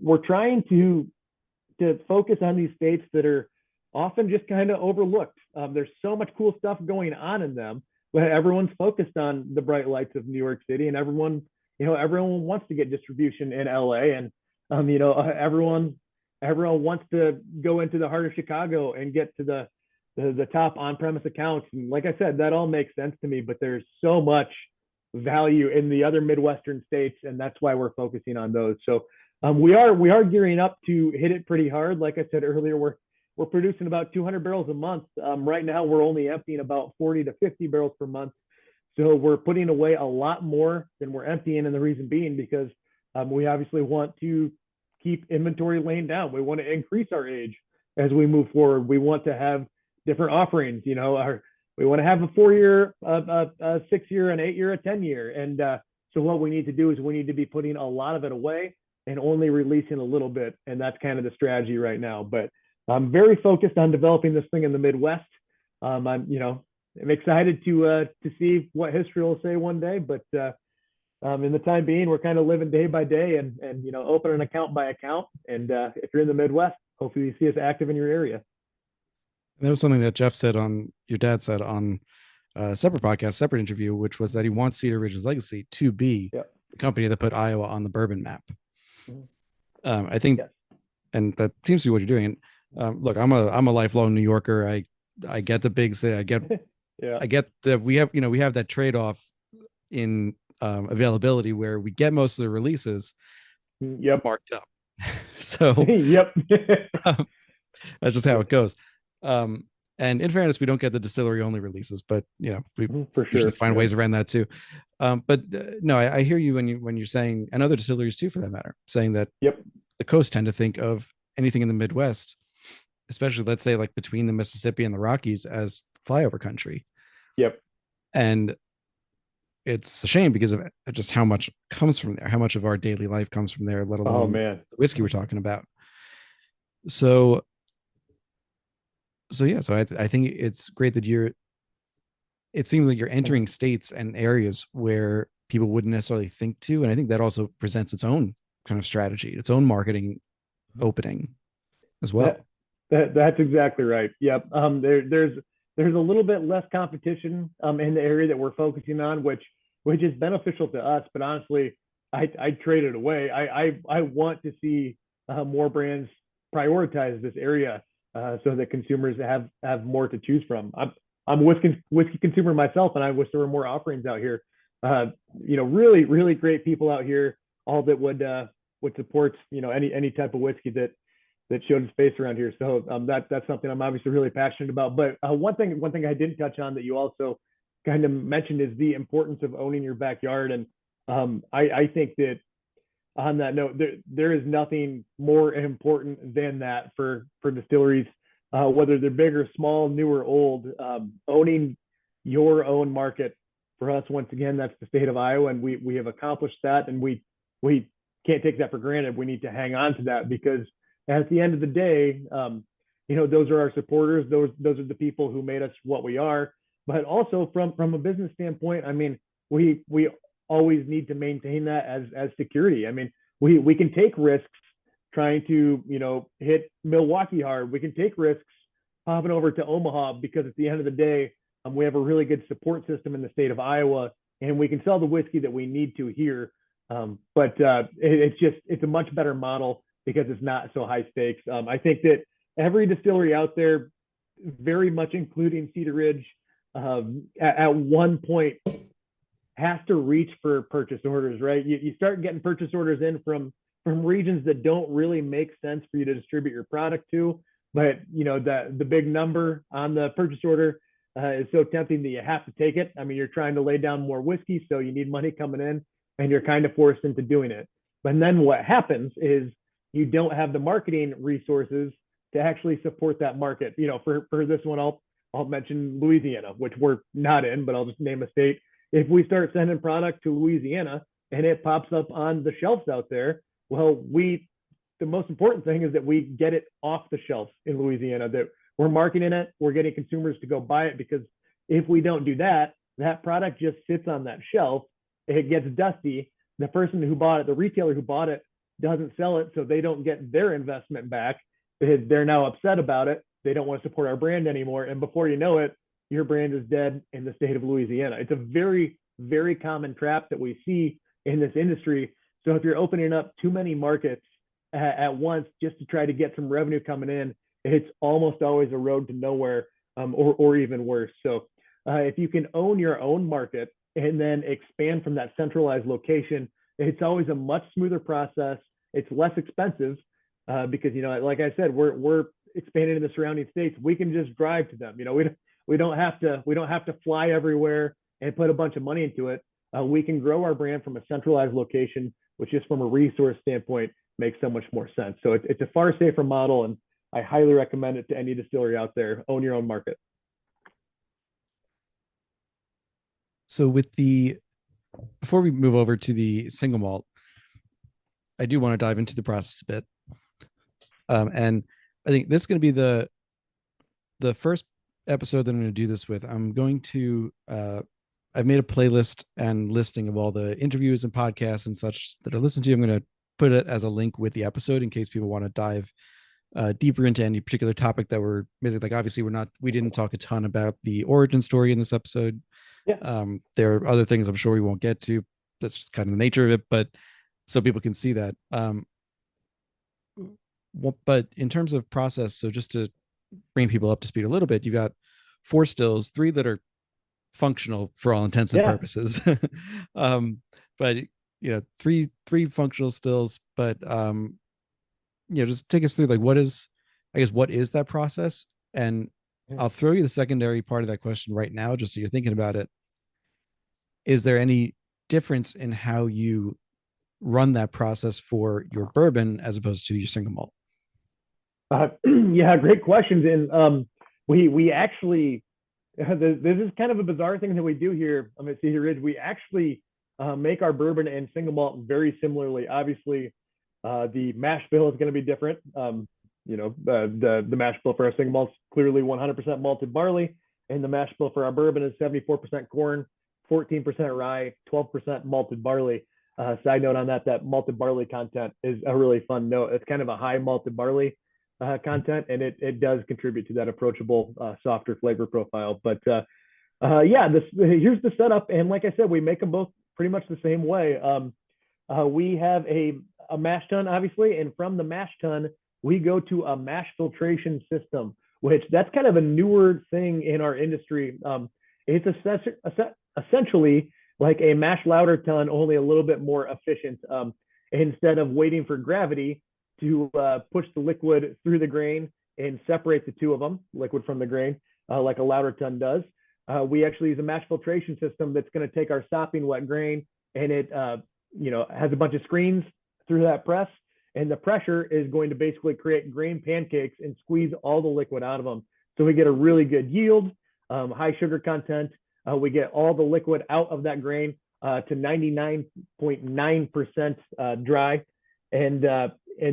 we're trying to focus on these states that are often just kind of overlooked. There's so much cool stuff going on in them, everyone's focused on the bright lights of New York City, and everyone wants to get distribution in LA, and everyone wants to go into the heart of Chicago and get to the top on-premise accounts. And like I said, that all makes sense to me, but there's so much value in the other Midwestern states, and that's why we're focusing on those. So we are gearing up to hit it pretty hard. Like I said earlier, we're producing about 200 barrels a month. Right now, we're only emptying about 40 to 50 barrels per month. So we're putting away a lot more than we're emptying, and the reason being because we obviously want to keep inventory laying down. We want to increase our age as we move forward. We want to have different offerings. We want to have a 4-year, a 6-year, an 8-year, a 10-year. And so what we need to do is we need to be putting a lot of it away and only releasing a little bit. And that's kind of the strategy right now. But I'm very focused on developing this thing in the Midwest. I'm excited to see what history will say one day. But in the time being, we're kind of living day by day and open an account by account. And if you're in the Midwest, hopefully you see us active in your area. And that was something that your dad said on a separate podcast, separate interview, which was that he wants Cedar Ridge's legacy to be Yep. the company that put Iowa on the bourbon map. Mm-hmm. I think, yes. And that seems to be what you're doing. And look, I'm a lifelong New Yorker. I get the big city. Yeah. I get that we have that trade off in availability where we get most of the releases Yep. marked up. So yep. that's just how it goes. And in fairness, we don't get the distillery only releases, but we for sure usually find ways around that too. But no, I hear you when you're saying, and other distilleries too, for that matter, saying that yep. the coast tend to think of anything in the Midwest, especially let's say like between the Mississippi and the Rockies, as flyover country. Yep. And it's a shame because of just how much comes from there, how much of our daily life comes from there, let alone the whiskey we're talking about. So I think it's great that it seems like you're entering states and areas where people wouldn't necessarily think to. And I think that also presents its own kind of strategy, its own marketing opening as well. That's exactly right. Yep. There's a little bit less competition in the area that we're focusing on, which is beneficial to us. But honestly, I trade it away. I want to see more brands prioritize this area so that consumers have more to choose from. I'm a whiskey consumer myself, and I wish there were more offerings out here. Really, really great people out here, all that would support any type of whiskey that showed its face around here. So that's something I'm obviously really passionate about. But one thing I didn't touch on that you also kind of mentioned is the importance of owning your backyard. And I think that on that note, there is nothing more important than that for distilleries, whether they're big or small, new or old. Owning your own market, for us, once again, that's the state of Iowa, and we have accomplished that, and we can't take that for granted. We need to hang on to that because at the end of the day, those are our supporters. Those are the people who made us what we are. But also from a business standpoint, I mean, we always need to maintain that as security. I mean, we can take risks trying to hit Milwaukee hard. We can take risks popping over to Omaha because at the end of the day, we have a really good support system in the state of Iowa, and we can sell the whiskey that we need to here. But it's a much better model because it's not so high stakes. I think that every distillery out there, very much including Cedar Ridge, at one point has to reach for purchase orders, right? You start getting purchase orders in from regions that don't really make sense for you to distribute your product to. But the big number on the purchase order is so tempting that you have to take it. I mean, you're trying to lay down more whiskey, so you need money coming in, and you're kind of forced into doing it. But then what happens is you don't have the marketing resources to actually support that market. For this one, I'll mention Louisiana, which we're not in, but I'll just name a state. If we start sending product to Louisiana and it pops up on the shelves out there, well, the most important thing is that we get it off the shelves in Louisiana, that we're marketing it, we're getting consumers to go buy it, because if we don't do that, that product just sits on that shelf, it gets dusty. The person who bought it, the retailer who bought it, doesn't sell it, so they don't get their investment back. They're now upset about it. They don't want to support our brand anymore. And before you know it, your brand is dead in the state of Louisiana. It's a very, very common trap that we see in this industry. So if you're opening up too many markets at once just to try to get some revenue coming in, it's almost always a road to nowhere, or even worse. So if you can own your own market and then expand from that centralized location, it's always a much smoother process. It's less expensive because, you know, like I said, we're expanding in the surrounding states. We can just drive to them. You know, we don't have to fly everywhere and put a bunch of money into it. We can grow our brand from a centralized location, which just from a resource standpoint makes so much more sense. So it's a far safer model, and I highly recommend it to any distillery out there. Own your own market. So before we move over to the single malt, I do want to dive into the process a bit. And I think this is going to be the first episode that I'm going to do this with. I'm going to I've made a playlist and listing of all the interviews and podcasts and such that I listen to. I'm going to put it as a link with the episode in case people want to dive deeper into any particular topic that we're missing. Like obviously we didn't talk a ton about the origin story in this episode. Yeah. There are other things I'm sure we won't get to. That's just kind of the nature of it, but so people can see that. But in terms of process, so just to bring people up to speed a little bit, you got 4 stills, 3 that are functional for all intents and purposes. But you know, three functional stills, but you know, just take us through like what is that process? And I'll throw you the secondary part of that question right now, just so you're thinking about it. Is there any difference in how you run that process for your bourbon as opposed to your single malt? Yeah, great questions. And we actually, this is kind of a bizarre thing that we do here at Cedar Ridge. We actually make our bourbon and single malt very similarly. Obviously, the mash bill is going to be different. You know, the mash bill for our single malt is clearly 100% malted barley, and the mash bill for our bourbon is 74% corn, 14% rye, 12% malted barley. Side note on that malted barley content is a really fun note. It's kind of a high malted barley content, and it does contribute to that approachable, softer flavor profile. But yeah, here's the setup. And like I said, we make them both pretty much the same way. We have a mash tun, obviously, and from the mash tun, we go to a mash filtration system, which that's kind of a newer thing in our industry. It's essentially like a mash lauter tun, only a little bit more efficient. Instead of waiting for gravity to push the liquid through the grain and separate the two of them, liquid from the grain, like a lauter tun does, we actually use a mash filtration system that's going to take our sopping wet grain, and it you know, has a bunch of screens through that press, and the pressure is going to basically create grain pancakes and squeeze all the liquid out of them. So we get a really good yield, high sugar content. We get all the liquid out of that grain to 99.9% dry, and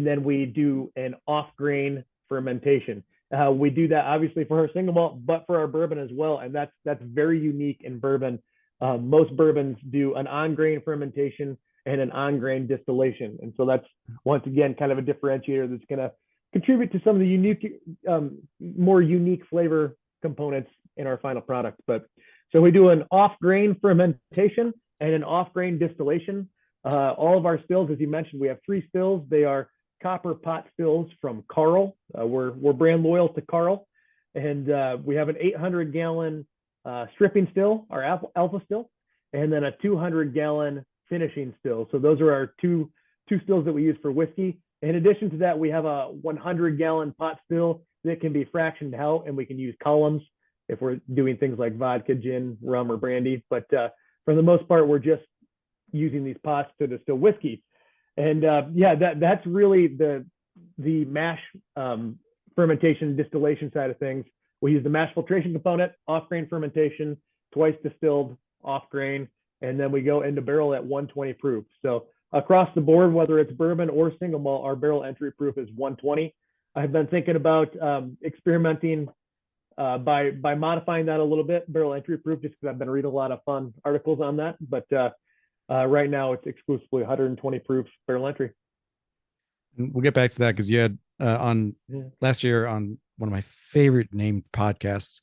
then we do an off-grain fermentation. We do that obviously for our single malt, but for our bourbon as well, and that's very unique in bourbon. Most bourbons do an on-grain fermentation and an on-grain distillation, and so that's once again kind of a differentiator that's going to contribute to some of the unique, more unique flavor components in our final product. But so we do an off-grain fermentation and an off-grain distillation. All of our stills, as you mentioned, we have 3 stills. They are copper pot stills from Carl. We're brand loyal to Carl, and we have an 800-gallon stripping still, our alpha still, and then a 200-gallon finishing still. So those are our two stills that we use for whiskey. In addition to that, we have a 100-gallon pot still that can be fractioned out, and we can use columns if we're doing things like vodka, gin, rum, or brandy. But for the most part, we're just using these pots to distill whiskey. And yeah, that's really the mash fermentation distillation side of things. We use the mash filtration component, off-grain fermentation, twice distilled off-grain, and then we go into barrel at 120 proof. So across the board, whether it's bourbon or single malt, our barrel entry proof is 120. I've been thinking about experimenting by modifying that a little bit, barrel entry proof, just because I've been reading a lot of fun articles on that. But right now, it's exclusively 120 proof barrel entry. And we'll get back to that because you had on last year on one of my favorite named podcasts,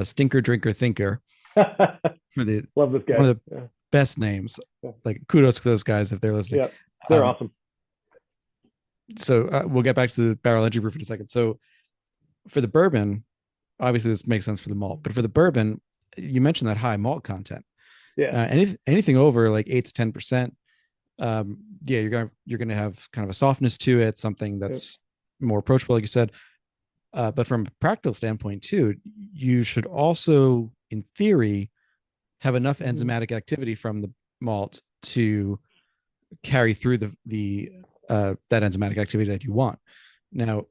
Stinker Drinker Thinker for the Love this one guy. of the Yeah, best names. yeah, Like kudos to those guys if they're listening. yeah. They're Um, awesome. so we'll get back to the barrel entry proof in a second. So for the bourbon, obviously this makes sense for the malt, but for the bourbon, you mentioned that high malt content. Yeah. Anything over like 8 to 10%, yeah, you're gonna have kind of a softness to it, something Yep. that's more approachable, like you said. But from a practical standpoint too, you should also, in theory, have enough Mhm. enzymatic activity from the malt to carry through the that enzymatic activity that you want. Now,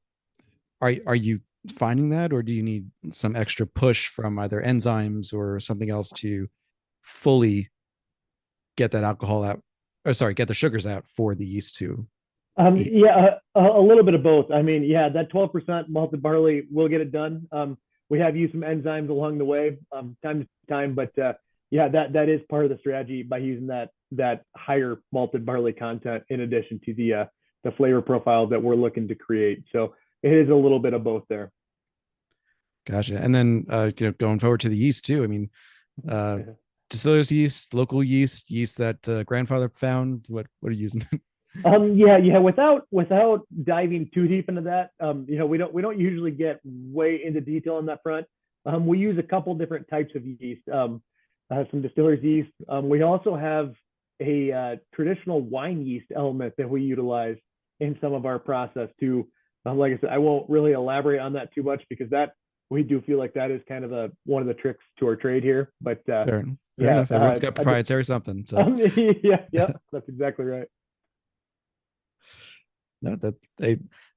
are you finding that, or do you need some extra push from either enzymes or something else to fully get that alcohol out, or sorry, get the sugars out for the yeast to eat? Yeah, a little bit of both. I mean, yeah, that 12% malted barley will get it done. We have used some enzymes along the way, time to time, but yeah, that is part of the strategy by using that higher malted barley content in addition to the flavor profile that we're looking to create. So it is a little bit of both there. Gotcha. And then going forward to the yeast too. I mean, uh distiller's yeast, local yeast that grandfather found. What are you using? Yeah. Without diving too deep into that, we don't usually get way into detail on that front. We use a couple different types of yeast. Some distillers yeast. We also have a traditional wine yeast element that we utilize in some of our process too. Like I said, I won't really elaborate on that too much because that we do feel like that is kind of one of the tricks to our trade here. But Fair yeah, enough. Everyone's got proprietary something. So yeah, that's exactly right. no,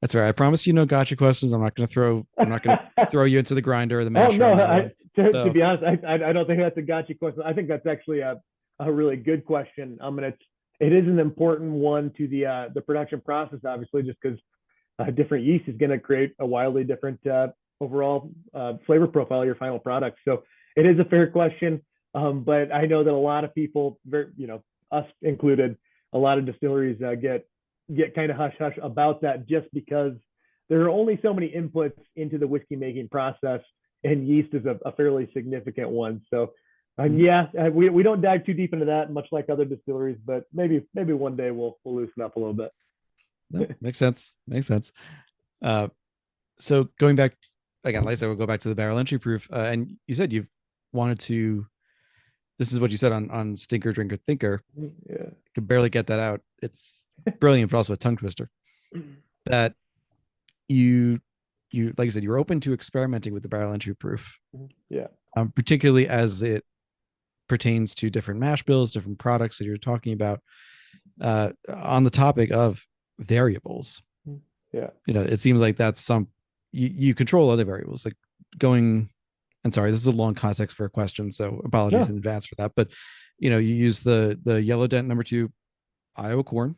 that's right. I promise you no gotcha questions. I'm not gonna throw you into the grinder or the Oh masher no, on that one. to So be honest, I don't think that's a gotcha question. I think that's actually a really good question. It is an important one to the production process, obviously, just because different yeast is going to create a wildly different overall flavor profile of your final product. So it is a fair question, but I know that a lot of people, us included, a lot of distilleries get kind of hush hush about that just because there are only so many inputs into the whiskey making process, and yeast is a fairly significant one. So yeah, we don't dive too deep into that, much like other distilleries, but maybe one day we'll loosen up a little bit. no, makes sense. Makes sense. Uh, so going back again, like I said, we'll go back to the barrel entry proof. And you said you've wanted to. This is what you said on Stinker Drinker Thinker. Yeah. Could barely get that out. It's brilliant, but also a tongue twister. That you like I said, you're open to experimenting with the barrel entry proof, Yeah. particularly as it pertains to different mash bills, different products that you're talking about. On the topic of variables, Yeah. it seems like that's you control other variables, like going. And sorry, this is a long context for a question, so apologies No. in advance for that. But you use the yellow dent #2 Iowa corn.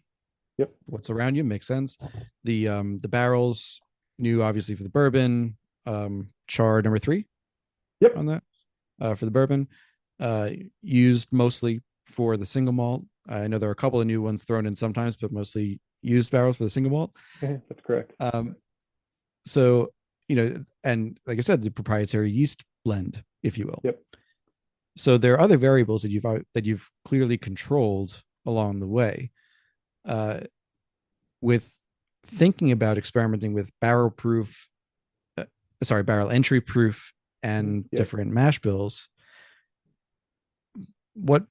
Yep. What's around you makes sense. The barrels, new obviously for the bourbon. Char #3 Yep. on that for the bourbon. Used mostly for the single malt. I know there are a couple of new ones thrown in sometimes, but mostly used barrels for the single malt. That's correct. So and like I said, the proprietary yeast blend, if you will. Yep. So there are other variables that you've clearly controlled along the way. With thinking about experimenting with barrel entry proof and Yep. different mash bills, what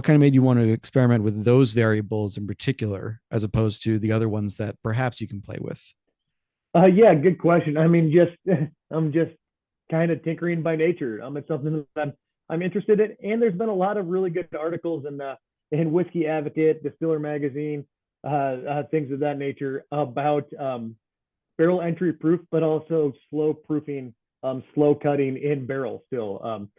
kind of made you want to experiment with those variables in particular, as opposed to the other ones that perhaps you can play with? Yeah, good question. I mean, I'm just kind of tinkering by nature. It's something that I'm interested in, and there's been a lot of really good articles in Whiskey Advocate, Distiller Magazine, things of that nature about barrel entry proof, but also slow proofing, slow cutting in barrel still.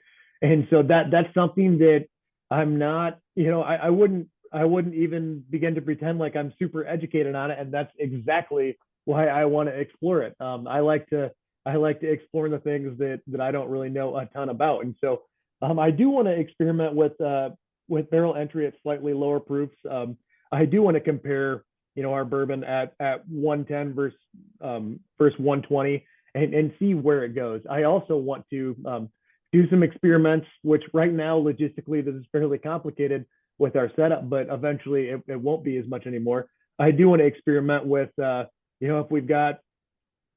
And so that's something that I'm not, I wouldn't even begin to pretend like I'm super educated on it, and that's exactly why I want to explore it. I like to explore the things that I don't really know a ton about, and so I do want to experiment with barrel entry at slightly lower proofs. I do want to compare, our bourbon at 110 versus 120, and see where it goes. I also want to do some experiments, which right now logistically this is fairly complicated with our setup, but eventually it won't be as much anymore. I do want to experiment with if we've got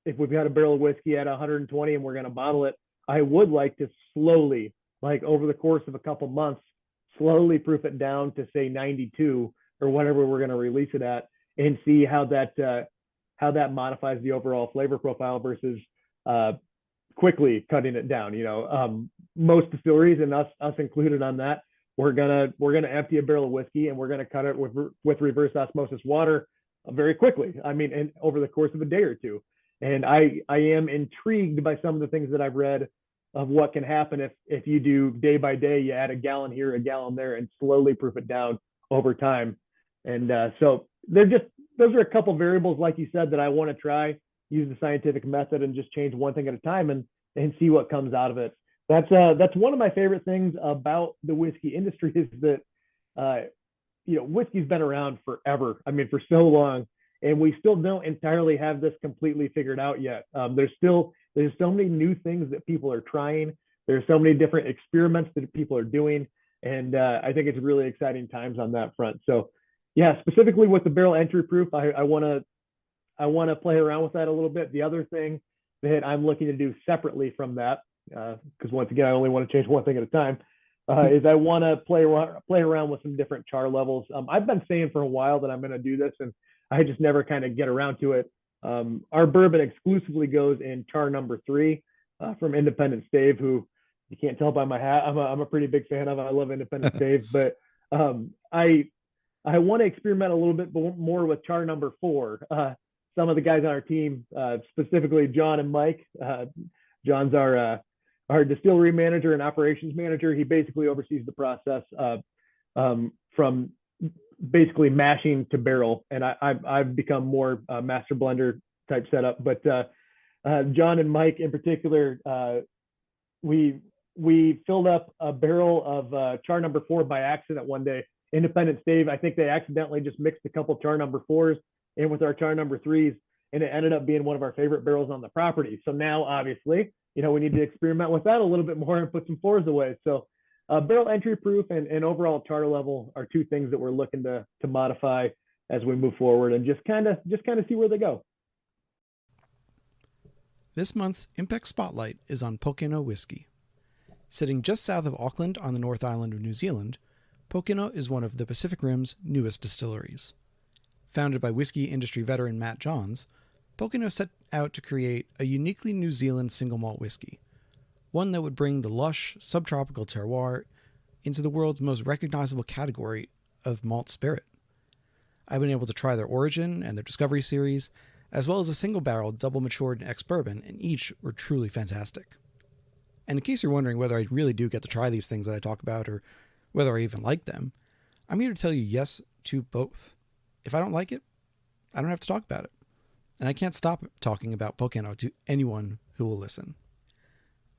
a barrel of whiskey at 120 and we're going to bottle it, I would like to slowly, like over the course of a couple months, slowly proof it down to say 92 or whatever we're going to release it at, and see how that modifies the overall flavor profile versus uh, quickly cutting it down. Most distilleries, and us included on that, we're gonna empty a barrel of whiskey and we're gonna cut it with reverse osmosis water very quickly. I mean, and over the course of a day or two. And I am intrigued by some of the things that I've read of what can happen if you do day by day, you add a gallon here, a gallon there, and slowly proof it down over time. And so those are a couple variables, like you said, that I want to try, use the scientific method and just change one thing at a time and see what comes out of it. That's one of my favorite things about the whiskey industry is that whiskey's been around forever. I mean, for so long, and we still don't entirely have this completely figured out yet. There's so many new things that people are trying. There's so many different experiments that people are doing, and I think it's really exciting times on that front. So, yeah, specifically with the barrel entry proof, I want to play around with that a little bit. The other thing that I'm looking to do separately from that, because once again, I only want to change one thing at a time, is I want to play around with some different char levels. I've been saying for a while that I'm going to do this, and I just never kind of get around to it. Our bourbon exclusively goes in char number 3 from Independent Stave, who you can't tell by my hat, I'm a pretty big fan of. I love Independent Stave, but I want to experiment a little bit more with char number 4. Some of the guys on our team, specifically John and Mike. John's our distillery manager and operations manager. He basically oversees the process from basically mashing to barrel, and I've become more master blender type setup. But John and Mike in particular, we filled up a barrel of char number 4 by accident one day. Independent Stave, I think they accidentally just mixed a couple char number 4s in with our char number 3s, and it ended up being one of our favorite barrels on the property. So now, obviously, we need to experiment with that a little bit more and put some 4s away. So barrel entry proof and overall char level are two things that we're looking to modify as we move forward and just kind of see where they go. This month's Impact Spotlight is on Pokeno whiskey. Sitting just south of Auckland on the North Island of New Zealand, Pokeno is one of the Pacific Rim's newest distilleries. Founded by whiskey industry veteran Matt Johns, Pokeno set out to create a uniquely New Zealand single malt whiskey, one that would bring the lush, subtropical terroir into the world's most recognizable category of malt spirit. I've been able to try their Origin and their Discovery series, as well as a single-barrel double-matured ex-bourbon, and each were truly fantastic. And in case you're wondering whether I really do get to try these things that I talk about, or whether I even like them, I'm here to tell you yes to both. If I don't like it, I don't have to talk about it. And I can't stop talking about Pokeno to anyone who will listen.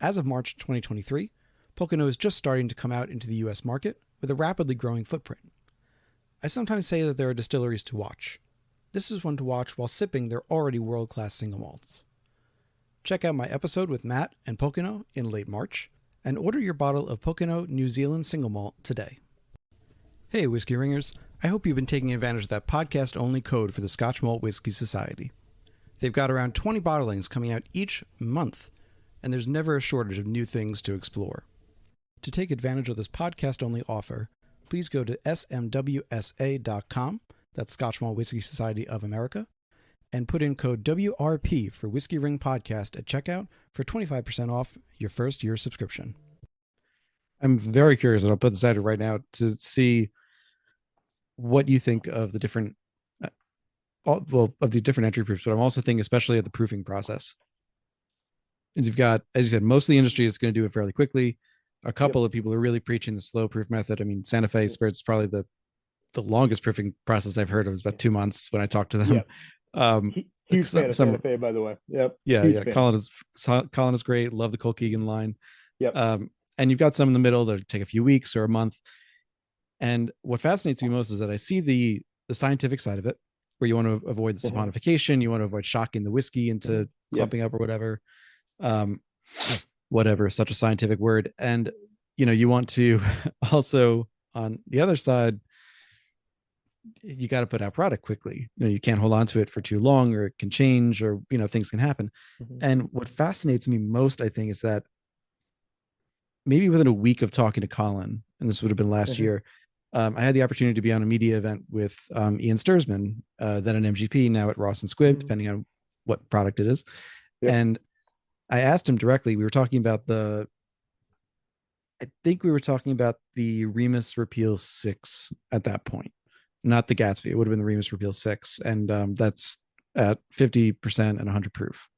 As of March 2023, Pokeno is just starting to come out into the US market with a rapidly growing footprint. I sometimes say that there are distilleries to watch. This is one to watch while sipping their already world-class single malts. Check out my episode with Matt and Pokeno in late March, and order your bottle of Pokeno New Zealand single malt today. Hey, Whiskey Ringers. I hope you've been taking advantage of that podcast-only code for the Scotch Malt Whiskey Society. They've got around 20 bottlings coming out each month, and there's never a shortage of new things to explore. To take advantage of this podcast-only offer, please go to smwsa.com, that's Scotch Malt Whiskey Society of America, and put in code WRP for Whiskey Ring Podcast at checkout for 25% off your first year subscription. I'm very curious, and I'll put this out right now to see what you think of the different of the different entry proofs, but I'm also thinking especially of the proofing process. And you've got, as you said, most of the industry is going to do it fairly quickly. A couple of people are really preaching the slow proof method. I mean, Santa Fe Spirits is probably the longest proofing process I've heard of. It was about 2 months when I talked to them. Huge fan of Santa Fe, by the way. Yeah. Colin is great. Love the Cole Keegan line. And you've got some in the middle that take a few weeks or a month. And what fascinates me most is that I see the scientific side of it. where you want to avoid the Mhm. saponification, you want to avoid shocking the whiskey into Yep. clumping up or whatever. Um, whatever, such a scientific word. And you want to also, on the other side, you got to put out product quickly. You can't hold on to it for too long, or it can change, or things can happen. Mhm. And what fascinates me most, I think, is that maybe within a week of talking to Colin, and this would have been last Mhm. year, I had the opportunity to be on a media event with Ian Sturzman, then an MGP, now at Ross and Squibb, Mhm. depending on what product it is. Yep. And I asked him directly. We were talking about I think we were talking about the Remus Repeal 6 at that point, not the Gatsby. It would have been the Remus Repeal 6. And that's at 50% and 100 proof.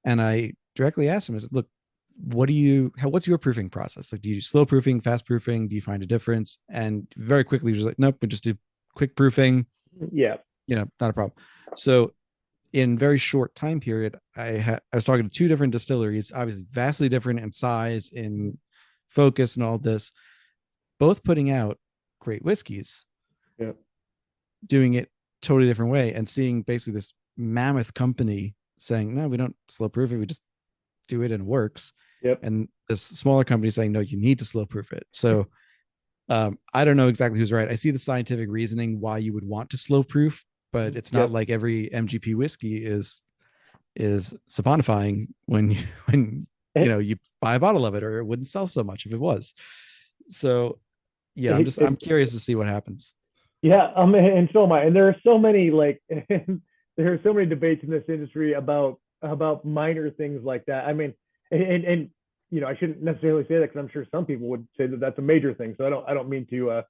And I directly asked him, I said, look, what's your proofing process? Like, do you do slow proofing, fast proofing? Do you find a difference? And very quickly, he was like, nope, we just do quick proofing, Yeah. not a problem. So in very short time period, I was talking to two different distilleries, obviously vastly different in size, in focus, and all this, both putting out great whiskeys, Yep. doing it totally different way, and seeing basically this mammoth company saying, no, we don't slow proof it, we just do it and it works. Yep. And this smaller company saying, no, you need to slow proof it. So I don't know exactly who's right. I see the scientific reasoning why you would want to slow proof, but it's not Yep. like every MGP whiskey is saponifying when you when It, you buy a bottle of it, or it wouldn't sell so much if it was. So yeah, I'm it curious to see what happens. Yeah, and so am I. And there are so many there are so many debates in this industry about minor things like that. I mean, and I shouldn't necessarily say that because I'm sure some people would say that that's a major thing. So I don't mean to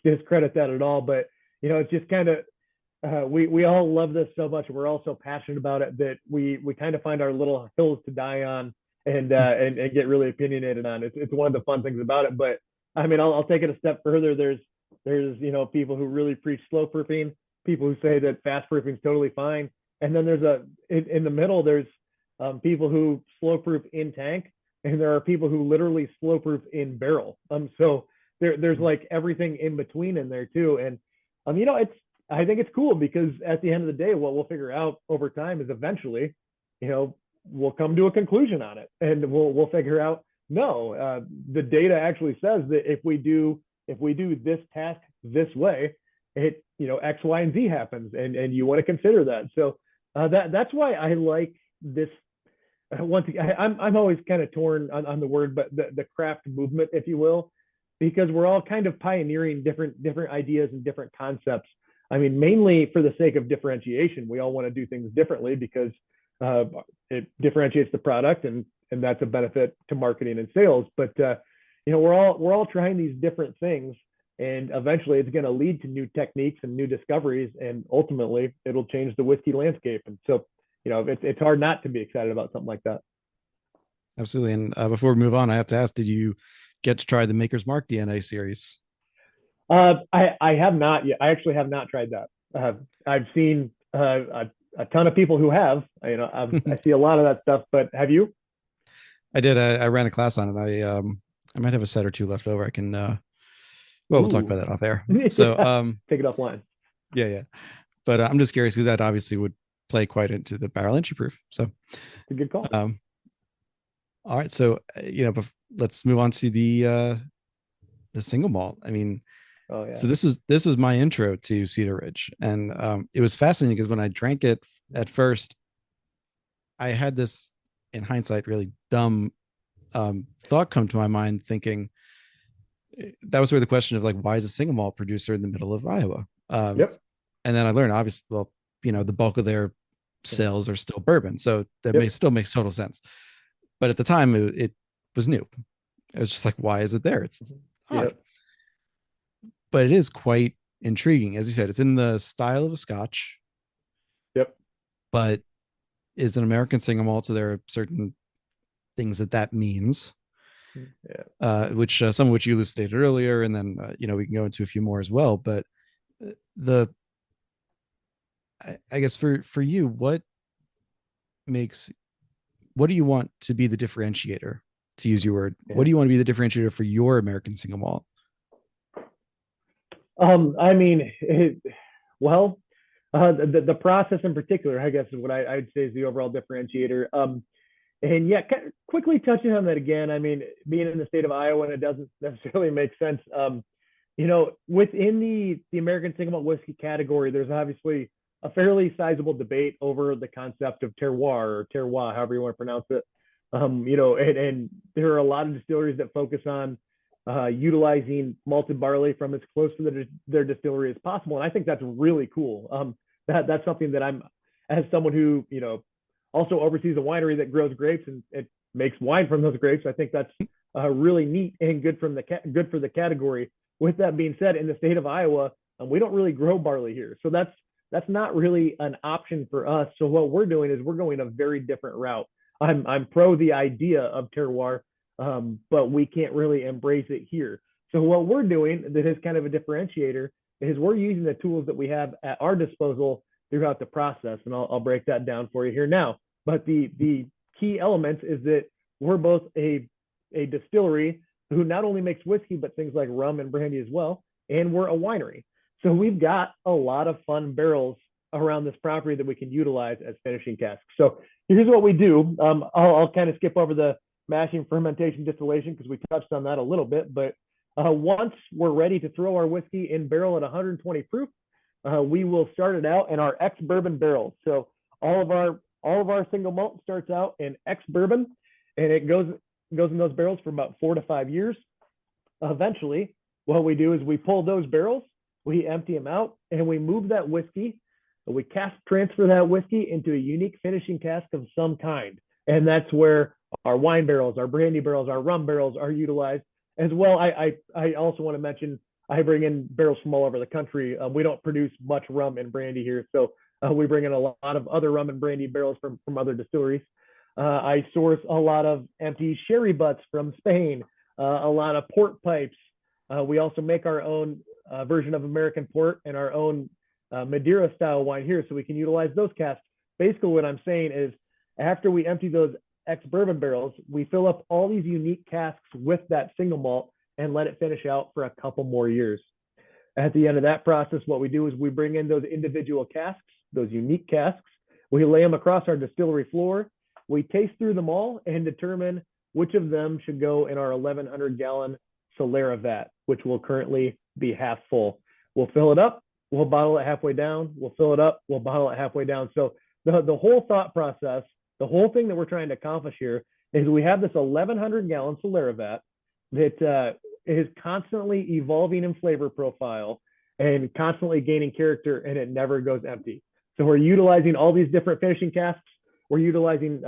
discredit that at all. But it's just kind of we all love this so much. We're all so passionate about it that we kind of find our little hills to die on and get really opinionated on. It's one of the fun things about it. But I mean, I'll take it a step further. There's people who really preach slow proofing, people who say that fast proofing is totally fine, and then there's in the middle there's people who slow proof in tank, and there are people who literally slow proof in barrel. So there's like everything in between in there too, and it's I think it's cool because at the end of the day, what we'll figure out over time is eventually, we'll come to a conclusion on it, and we'll figure out no, the data actually says that if we do this task this way, it X, Y, and Z happens, and you want to consider that. So that's why I like this. Once again, I'm always kind of torn on the word, but the craft movement, if you will, because we're all kind of pioneering different ideas and different concepts. I mean, mainly for the sake of differentiation, we all want to do things differently because it differentiates the product, and that's a benefit to marketing and sales. But we're all trying these different things, and eventually it's going to lead to new techniques and new discoveries, and ultimately it'll change the whiskey landscape. And so it's hard not to be excited about something like that. Absolutely. And before we move on, I have to ask, did you get to try the Maker's Mark DNA series? I have not yet. I actually have not tried that. I've seen a ton of people who have. I see a lot of that stuff, but have you? I did. I ran a class on it. I might have a set or two left over. I can well, we'll talk Ooh, about that off air. So yeah. Take it offline. yeah, yeah. But I'm just curious because that obviously would play quite into the barrel entry proof. So It's a good call. um all right. So let's move on to the single malt. I mean, Oh yeah. so this was my intro to Cedar Ridge, and it was fascinating because when I drank it at first, I had this, in hindsight, really dumb thought come to my mind, thinking that was where the question of like, why is a single malt producer in the middle of Iowa? Yep. And then I learned, obviously, well, the bulk of their Mhm. sales are still bourbon, so that Yep. still makes total sense. But at the time, it was new. It was just like, why is it there? It's Mhm. odd, Yep. but it is quite intriguing. As you said, it's in the style of a Scotch, Yep. but is an American single malt, so there are certain things that means, Yeah. which some of which you elucidated earlier, and then we can go into a few more as well. But the I guess for you, makes what do you want to be the differentiator? To use your word, what Yeah. do you want to be the differentiator for your American single malt? I mean, well, The process in particular, I guess, is what I'd say is the overall differentiator. And yeah, quickly touching on that again. I mean, being in the state of Iowa, and it doesn't necessarily make sense. Within the American single malt whiskey category, there's obviously a fairly sizable debate over the concept of terroir or terroir, however you want to pronounce it. And there are a lot of distilleries that focus on utilizing malted barley from as close to their distillery as possible, and I think that's really cool. That's something that I'm, as someone who also oversees a winery that grows grapes and it makes wine from those grapes. I think that's really neat and good good for the category. With that being said, in the state of Iowa, we don't really grow barley here, so that's not really an option for us. So what we're doing is we're going a very different route. I'm pro the idea of terroir, but we can't really embrace it here. So what we're doing that is kind of a differentiator is we're using the tools that we have at our disposal throughout the process, and I'll break that down for you here now. But the key elements is that we're both a distillery who not only makes whiskey but things like rum and brandy as well, and we're a winery. So we've got a lot of fun barrels around this property that we can utilize as finishing casks. So here's what we do. I'll kind of skip over the mashing, fermentation, distillation because we touched on that a little bit. But once we're ready to throw our whiskey in barrel at 120 proof, we will start it out in our ex-bourbon barrels. So all of our single malt starts out in ex-bourbon, and it goes in those barrels for about 4 to 5 years. Eventually, what we do is we pull those barrels, we empty them out, and we move that whiskey. We cask transfer that whiskey into a unique finishing cask of some kind. And that's where our wine barrels, our brandy barrels, our rum barrels are utilized as well. I also want to mention I bring in barrels from all over the country. We don't produce much rum and brandy here, so we bring in a lot of other rum and brandy barrels from other distilleries. I source a lot of empty sherry butts from Spain, a lot of port pipes. We also make our own version of American port and our own Madeira style wine here, so we can utilize those casks. Basically, what I'm saying is after we empty those ex-bourbon barrels, we fill up all these unique casks with that single malt and let it finish out for a couple more years. At the end of that process, what we do is we bring in those individual casks, those unique casks. We lay them across our distillery floor. We taste through them all and determine which of them should go in our 1,100-gallon Solera vat, which will currently be half full. We'll fill it up. We'll bottle it halfway down. We'll fill it up. We'll bottle it halfway down. So the whole thought process, the whole thing that we're trying to accomplish here is we have this 1,100-gallon Solera vat that is constantly evolving in flavor profile and constantly gaining character, and it never goes empty. So we're utilizing all these different finishing casks. We're utilizing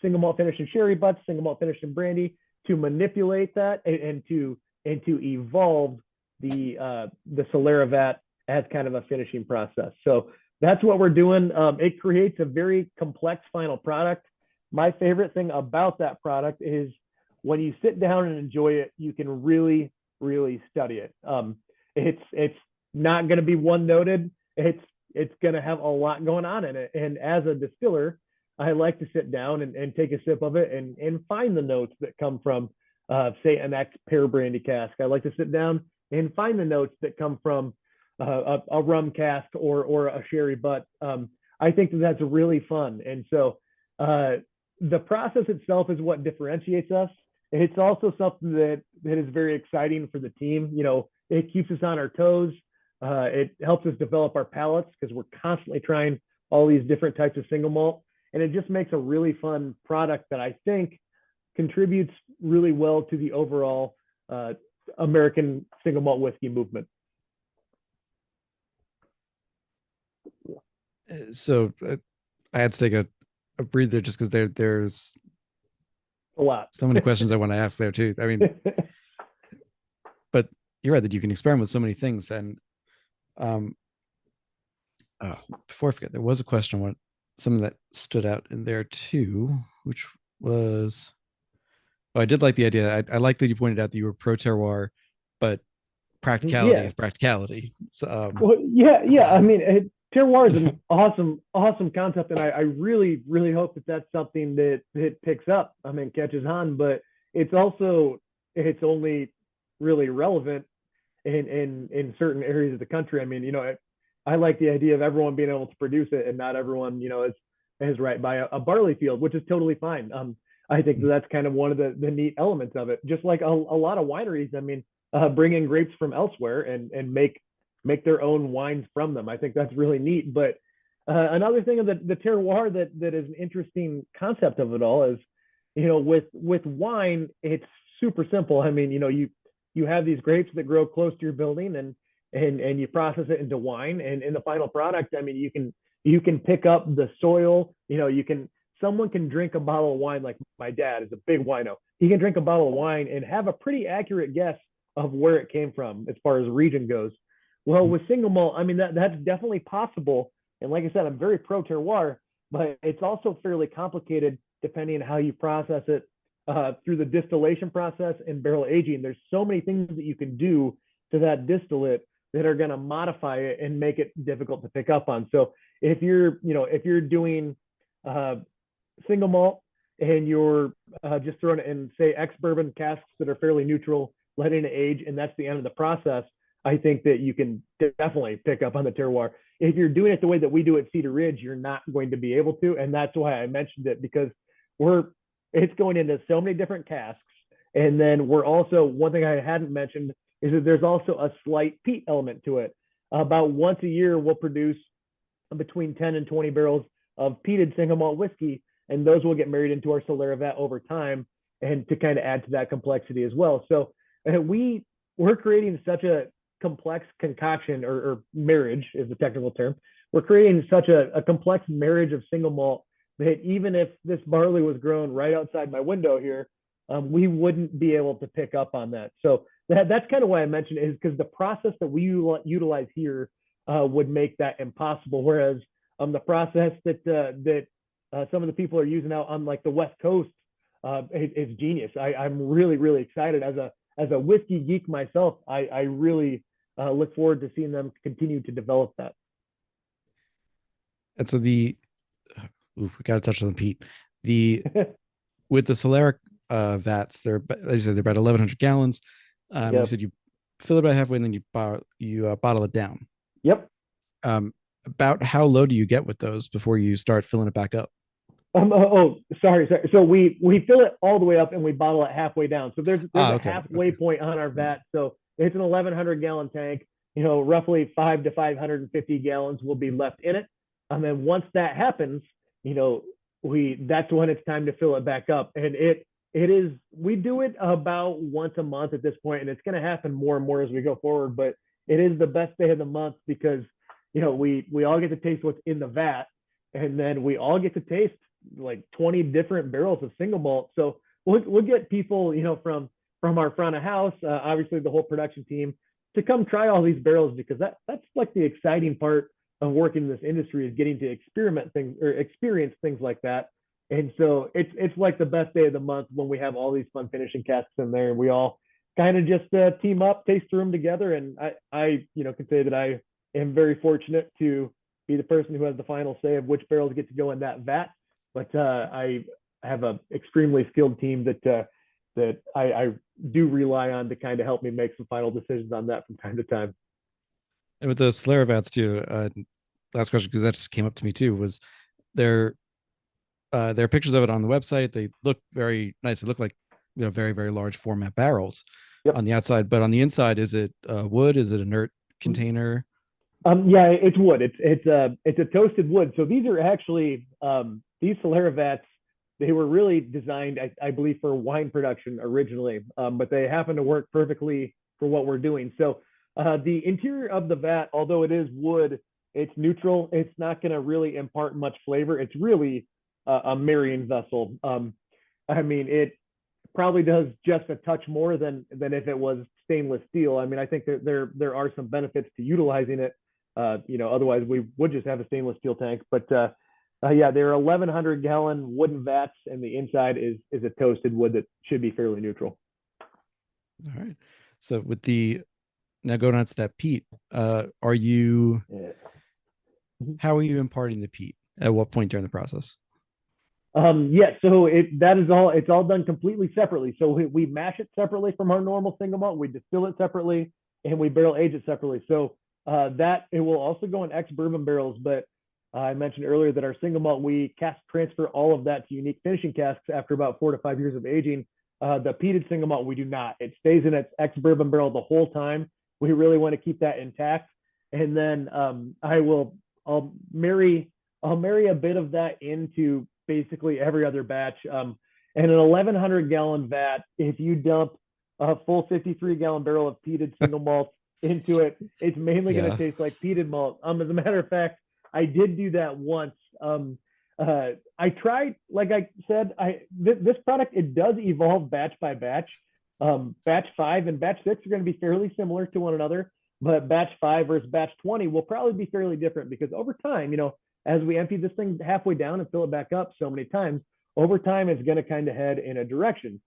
single malt finished in sherry butts, single malt finished in brandy to manipulate that and to evolve the Solera vat as kind of a finishing process. So that's what we're doing. It creates a very complex final product. My favorite thing about that product is when you sit down and enjoy it, you can really, really study it. It's not going to be one noted. It's going to have a lot going on in it. And as a distiller, I like to sit down and take a sip of it and find the notes that come from, say, an ex-pear brandy cask. I like to sit down and find the notes that come from a rum cask or a sherry butt. I think that's really fun. And so the process itself is what differentiates us. It's also something that is very exciting for the team. It keeps us on our toes. It helps us develop our palates because we're constantly trying all these different types of single malt. And it just makes a really fun product that I think contributes really well to the overall American single malt whiskey movement. So I had to take a breather just because there's a lot. So many questions I want to ask there too. I mean, but you're right that you can experiment with so many things. And before I forget, there was a question on something that stood out in there too, which was, I did like the idea. I like that you pointed out that you were pro terroir, but practicality is practicality. So, well, yeah. I mean, terroir is an awesome concept, and I really, really hope that that's something that picks up. I mean, catches on, but it's only really relevant in certain areas of the country. I mean, I like the idea of everyone being able to produce it, and not everyone, is right by a barley field, which is totally fine. I think that's kind of one of the neat elements of it. Just like a lot of wineries, I mean, bring in grapes from elsewhere and make their own wines from them. I think that's really neat. But another thing of the terroir that is an interesting concept of it all is, with wine, it's super simple. I mean, you have these grapes that grow close to your building, and you process it into wine, and in the final product, I mean, you can pick up the soil. Someone can drink a bottle of wine, like my dad is a big wino. He can drink a bottle of wine and have a pretty accurate guess of where it came from as far as region goes. Well, with single malt, I mean, that's definitely possible. And like I said, I'm very pro terroir, but it's also fairly complicated depending on how you process it through the distillation process and barrel aging. There's so many things that you can do to that distillate that are going to modify it and make it difficult to pick up on. So if you're doing single malt and you're just throwing it in, say, ex bourbon casks that are fairly neutral, letting it age, and that's the end of the process, I think that you can definitely pick up on the terroir. If you're doing it the way that we do at Cedar Ridge, you're not going to be able to, and that's why I mentioned it, because it's going into so many different casks, and then we're also, one thing I hadn't mentioned is that there's also a slight peat element to it. About once a year, we'll produce between 10 and 20 barrels of peated single malt whiskey, and those will get married into our Solera vat over time, and to kind of add to that complexity as well. So we're creating such a complex concoction, or marriage is the technical term. We're creating such a complex marriage of single malt that even if this barley was grown right outside my window here, we wouldn't be able to pick up on that. So that's kind of why I mentioned it, is because the process that we utilize here would make that impossible. Whereas the process that some of the people are using out on like the West Coast is genius. I'm really, really excited as a whiskey geek myself. I really look forward to seeing them continue to develop that. And so we got to touch on the peat. The With the Solera vats, as you said, they're about 1,100 gallons. You Yep. said you fill it about halfway, and then you bottle it down. Yep. About how low do you get with those before you start filling it back up? Sorry. So we fill it all the way up and we bottle it halfway down. So there's a Okay, halfway okay. point on our vat. So it's an 1,100-gallon tank. Roughly 5 to 550 gallons will be left in it. And then once that happens, that's when it's time to fill it back up. And we do it about once a month at this point, and it's going to happen more and more as we go forward. But it is the best day of the month because we all get to taste what's in the vat, and then we all get to taste like 20 different barrels of single malt. So we'll get people, from our front of house, obviously the whole production team, to come try all these barrels, because that's like the exciting part of working in this industry, is getting to experiment things or experience things like that. And so it's like the best day of the month when we have all these fun finishing casks in there, and we all kind of just team up, taste through them together. And I can say that I am very fortunate to be the person who has the final say of which barrels get to go in that vat. But I have an extremely skilled team that I do rely on to kind of help me make some final decisions on that from time to time. And with the Solera vats too, last question, because that just came up to me too, was there there are pictures of it on the website. They look very nice. They look like very, very large format barrels Yep. on the outside, but on the inside, is it wood? Is it inert container? Yeah, it's wood. It's a toasted wood. So these are actually these Solera vats. They were really designed, I believe, for wine production originally, but they happen to work perfectly for what we're doing. So the interior of the vat, although it is wood, it's neutral. It's not going to really impart much flavor. It's really a marrying vessel. I mean, it probably does just a touch more than if it was stainless steel. I mean, I think that there are some benefits to utilizing it. Otherwise we would just have a stainless steel tank. But yeah, they're 1,100-gallon wooden vats, and the inside is a toasted wood that should be fairly neutral. All right. So now going on to that peat, are you Yeah. how are you imparting the peat? At what point during the process? Yeah, so that is all. It's all done completely separately. So we mash it separately from our normal single malt. We distill it separately, and we barrel age it separately. So That it will also go in ex-bourbon barrels, but I mentioned earlier that our single malt, we cask transfer all of that to unique finishing casks after about 4 to 5 years of aging. The peated single malt, we do not. It stays in its ex-bourbon barrel the whole time. We really want to keep that intact. And then I'll marry a bit of that into basically every other batch. And an 1,100 gallon vat, if you dump a full 53-gallon barrel of peated single malt into it, it's mainly going to Yeah. taste like peated malt. As a matter of fact, I did do that once. I tried, like I said, this product, it does evolve batch by batch. Batch 5 and batch 6 are going to be fairly similar to one another, but batch 5 versus batch 20 will probably be fairly different because over time, as we empty this thing halfway down and fill it back up so many times, over time it's going to kind of head in a direction.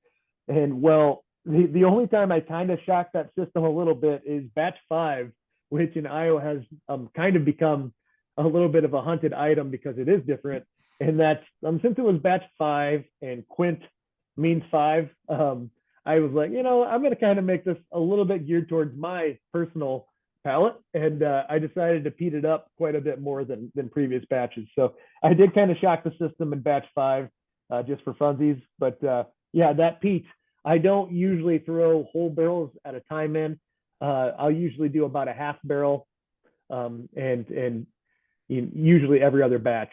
And well, the only time I kind of shocked that system a little bit is batch 5, which in Iowa has kind of become a little bit of a hunted item because it is different. And that's since it was batch 5 and Quint means 5. I was like, I'm going to kind of make this a little bit geared towards my personal palate. And I decided to peat it up quite a bit more than previous batches. So I did kind of shock the system in batch 5 just for funsies. But yeah, that peat, I don't usually throw whole barrels at a time in. I'll usually do about a half barrel and usually every other batch.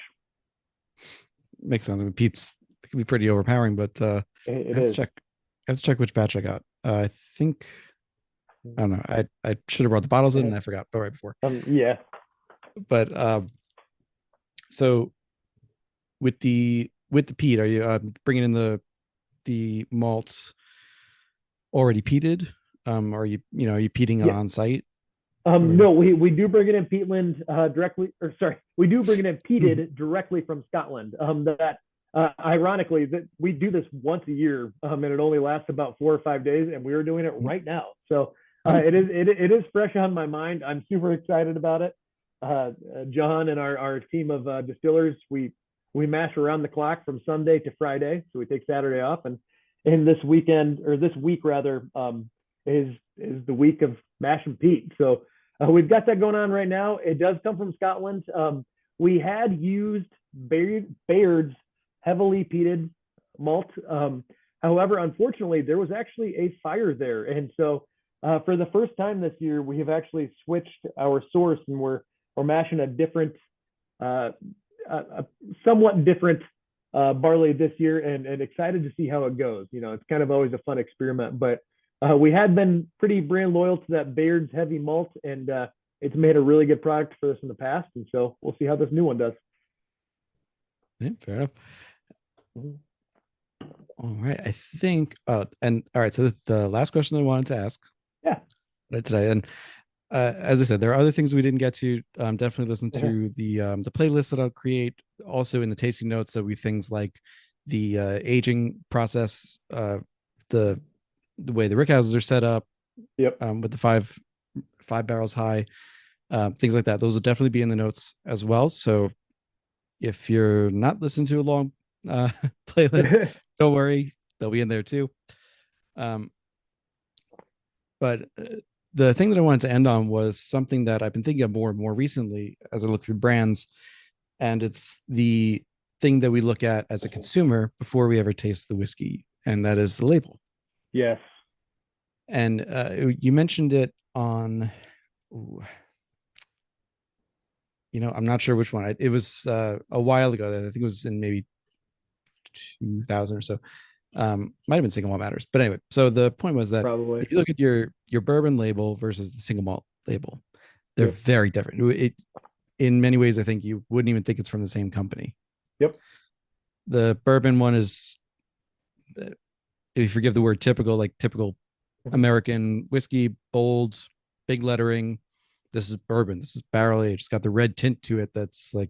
Makes sense. I mean, Pete's it can be pretty overpowering, but I It have to is. check. I have to check which batch I got. I think I don't know. I should have brought the bottles in and I forgot. But right before. Yeah. But so with the peat, are you bringing in the malts already peated? Are are you peating Yeah. on site? Or No, we do bring it in peatland directly, or sorry, we do bring it in peated directly from Scotland. That ironically, that we do this once a year, and it only lasts about 4 or 5 days, and we are doing it right now. So oh, it is fresh on my mind. I'm super excited about it. John and our team of distillers, we mash around the clock from Sunday to Friday, so we take Saturday off, and this weekend or this week rather is the week of mash and peat. So we've got that going on right now. It does come from Scotland. We had used Bayard's heavily peated malt. However, unfortunately, there was actually a fire there. And so for the first time this year, we have actually switched our source and we're mashing a different, a somewhat different barley this year and excited to see how it goes. It's kind of always a fun experiment, but we had been pretty brand loyal to that Bayard's heavy malt, and it's made a really good product for us in the past. And so we'll see how this new one does. yeah, fair enough. Mhm. All right. I think and all right, so the last question I wanted to ask Yeah. right today, and as I said, there are other things we didn't get to. Definitely listen to the playlist that I'll create. Also in the tasting notes, so we things like the aging process, the way the rickhouses are set up, Yep. with the five barrels high, things like that. Those will definitely be in the notes as well. So if you're not listening to a long playlist, don't worry, they'll be in there too. Um, but the thing that I wanted to end on was something that I've been thinking of more and more recently as I look through brands, and it's the thing that we look at as a consumer before we ever taste the whiskey, and that is the label. Yes. And you mentioned it on, ooh, I'm not sure which one. It was a while ago. I think it was in maybe 2000 or so. Might have been single malt matters, but anyway. So the point was that Probably. if you look at your bourbon label versus the single malt label, they're Yep. very different. In many ways, I think you wouldn't even think it's from the same company. Yep. The bourbon one is, if you forgive the word typical, like typical American whiskey, bold, big lettering. This is bourbon. This is barrel aged. It's got the red tint to it. That's like,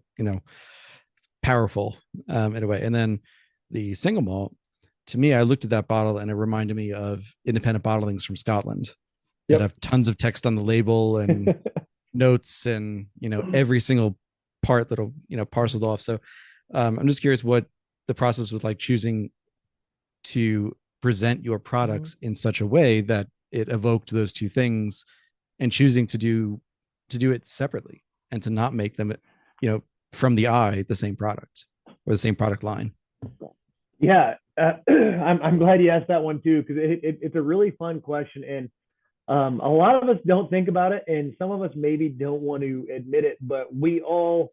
powerful in a way. And then the single malt, to me, I looked at that bottle and it reminded me of independent bottlings from Scotland that Yep. have tons of text on the label and notes and, every single part that'll, parceled off. So I'm just curious what the process was like choosing to present your products in such a way that it evoked those two things and choosing to do to do it separately and to not make them, from the eye, the same product or the same product line? Yeah, I'm glad you asked that one too, because it's a really fun question, and a lot of us don't think about it, and some of us maybe don't want to admit it, but we all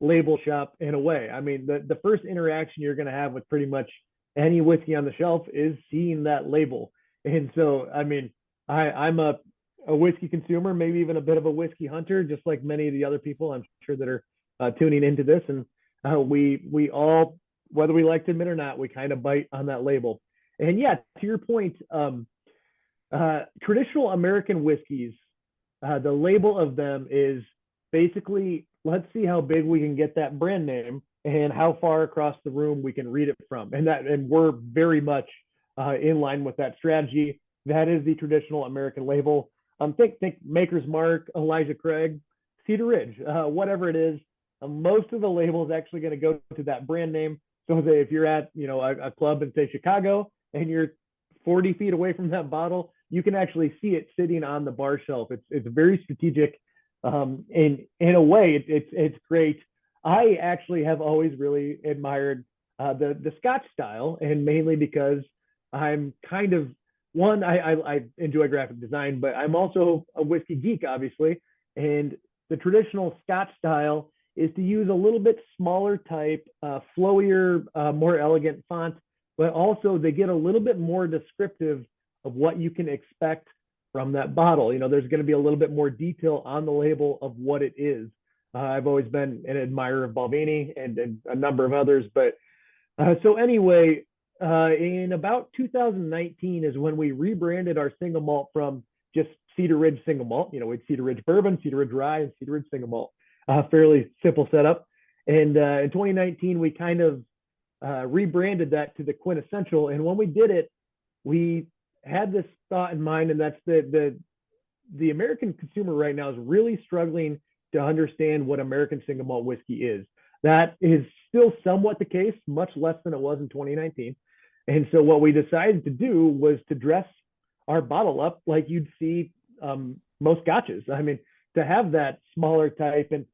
label shop in a way. I mean, the first interaction you're going to have with pretty much any whiskey on the shelf is seeing that label. And so, I mean, I'm a whiskey consumer, maybe even a bit of a whiskey hunter, just like many of the other people I'm sure that are tuning into this. And we all, whether we like to admit or not, we kind of bite on that label. And yeah, to your point, traditional American whiskeys, the label of them is basically, let's see how big we can get that brand name and how far across the room we can read it from. And we're very much in line with that strategy. That is the traditional American label. Think Maker's Mark, Elijah Craig, Cedar Ridge, whatever it is. Most of the label is actually going to go to that brand name. So if you're at a club in say Chicago and you're 40 feet away from that bottle, you can actually see it sitting on the bar shelf. It's very strategic. In a way, it's great. I actually have always really admired the Scotch style, and mainly because I'm kind of one, I enjoy graphic design, but I'm also a whiskey geek, obviously. And the traditional Scotch style is to use a little bit smaller type, flowier, more elegant font, but also they get a little bit more descriptive of what you can expect from that bottle. There's going to be a little bit more detail on the label of what it is. I've always been an admirer of Balvenie and a number of others. But so anyway, in about 2019 is when we rebranded our single malt from just Cedar Ridge single malt. We had Cedar Ridge bourbon, Cedar Ridge rye, and Cedar Ridge single malt. Fairly simple setup. And in 2019, we kind of rebranded that to the Quintessential. And when we did it, we had this thought in mind, and that's the American consumer right now is really struggling to understand what American single malt whiskey is. That is still somewhat the case, much less than it was in 2019. And so what we decided to do was to dress our bottle up like you'd see most scotches. I mean, to have that smaller type and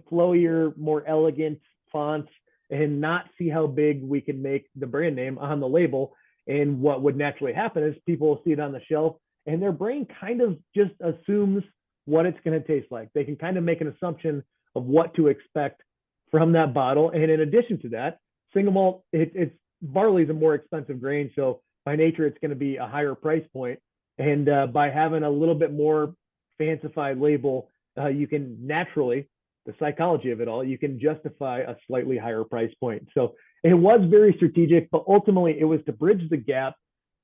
flowier, more elegant fonts, and not see how big we can make the brand name on the label. And what would naturally happen is people will see it on the shelf and their brain kind of just assumes what it's going to taste like. They can kind of make an assumption of what to expect from that bottle. And in addition to that, single malt, barley is a more expensive grain. So by nature, it's going to be a higher price point. And by having a little bit more fancified label, you can naturally, the psychology of it all, you can justify a slightly higher price point. So it was very strategic, but ultimately it was to bridge the gap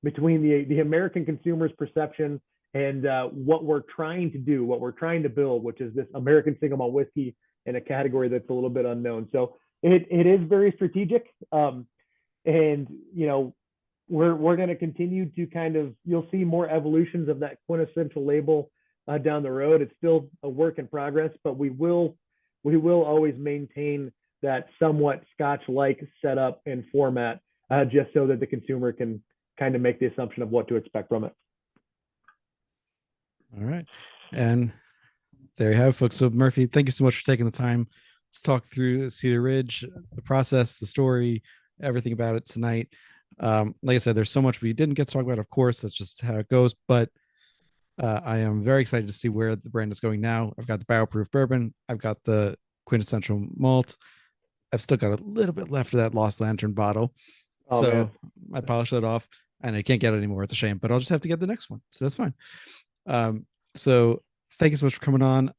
between the American consumer's perception and what we're trying to do, what we're trying to build, which is this American single malt whiskey in a category that's a little bit unknown. So it is very strategic. And, we're going to continue to kind of, you'll see more evolutions of that quintessential label down the road. It's still a work in progress, but we will always maintain that somewhat Scotch-like setup and format, just so that the consumer can kind of make the assumption of what to expect from it. All right. And there you have it, folks. So Murphy, thank you so much for taking the time. Let's talk through Cedar Ridge, the process, the story, everything about it tonight. Like I said, there's so much we didn't get to talk about, of course, that's just how it goes, but I am very excited to see where the brand is going now. I've got the barrel proof bourbon. I've got the quintessential malt. I've still got a little bit left of that Lost Lantern bottle. Oh, so man. I polished that off and I can't get it anymore. It's a shame, but I'll just have to get the next one. So that's fine. So thank you so much for coming on.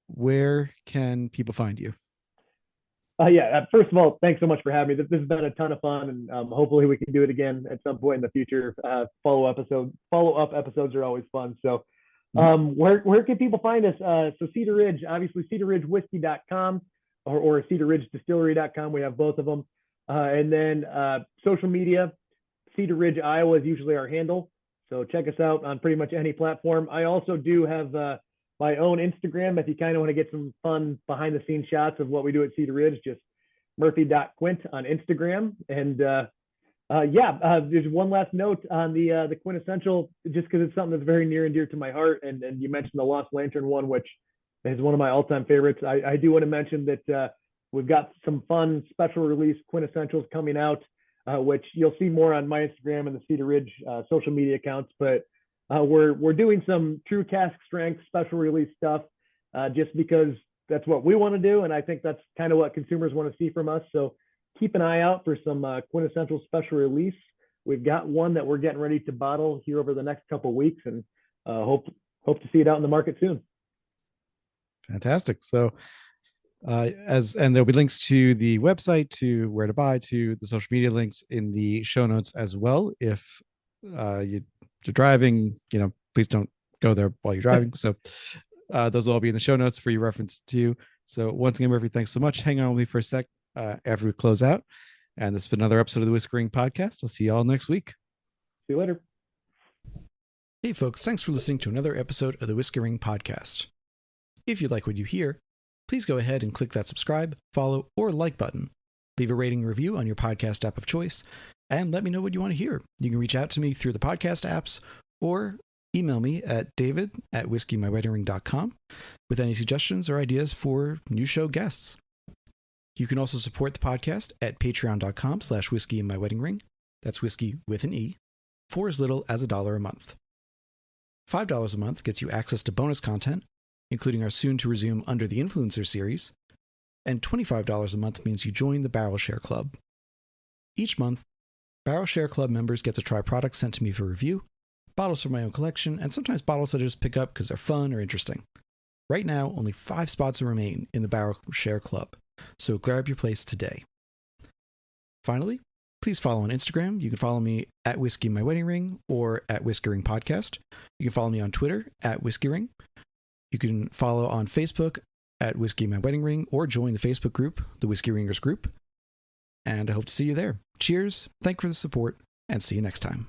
Where can people find you? First of all, thanks so much for having me. This has been a ton of fun, and hopefully we can do it again at some point in the future. Follow-up episodes are always fun. So where can people find us? So Cedar Ridge, obviously cedarridgewhiskey.com or cedarridgedistillery.com. We have both of them. And then social media, Cedar Ridge, Iowa is usually our handle. So check us out on pretty much any platform. I also do have my own Instagram if you kind of want to get some fun behind the scenes shots of what we do at Cedar Ridge, just murphy.quint on Instagram. And there's one last note on the quintessential, just because it's something that's very near and dear to my heart. And you mentioned the Lost Lantern one, which is one of my all-time favorites. I do want to mention that we've got some fun special release quintessentials coming out, which you'll see more on my Instagram and the Cedar Ridge social media accounts. But we're doing some true cask strength special release stuff just because that's what we want to do, and I think that's kind of what consumers want to see from us. So keep an eye out for some quintessential special release. We've got one that we're getting ready to bottle here over the next couple of weeks, and hope to see it out in the market soon. Fantastic. So and there'll be links to the website, to where to buy, to the social media links in the show notes as well. If you're driving, please don't go there while you're driving. So those will all be in the show notes for your reference too. So once again, Murphy, thanks so much. Hang on with me for a sec after we close out. And this has been another episode of the Whiskering Podcast. I'll see you all next week. See you later. Hey folks, thanks for listening to another episode of the Whiskering Podcast. If you like what you hear, please go ahead and click that subscribe, follow, or like button. Leave a rating and review on your podcast app of choice, and let me know what you want to hear. You can reach out to me through the podcast apps or email me at david@whiskeymyweddingring.com with any suggestions or ideas for new show guests. You can also support the podcast at patreon.com/whiskeymyweddingring. That's whiskey with an E, for as little as $1 a month. $5 a month gets you access to bonus content, including our soon-to-resume Under the Influencer series, and $25 a month means you join the Barrel Share Club. Each month, Barrel Share Club members get to try products sent to me for review, bottles from my own collection, and sometimes bottles that I just pick up because they're fun or interesting. Right now, only 5 spots remain in the Barrel Share Club, so grab your place today. Finally, please follow on Instagram. You can follow me at Whiskey My Wedding Ring or at Whiskering Podcast. You can follow me on Twitter at Whiskey Ring. You can follow on Facebook at Whiskey My Wedding Ring or join the Facebook group, the Whiskey Ringers group. And I hope to see you there. Cheers, thank you for the support, and see you next time.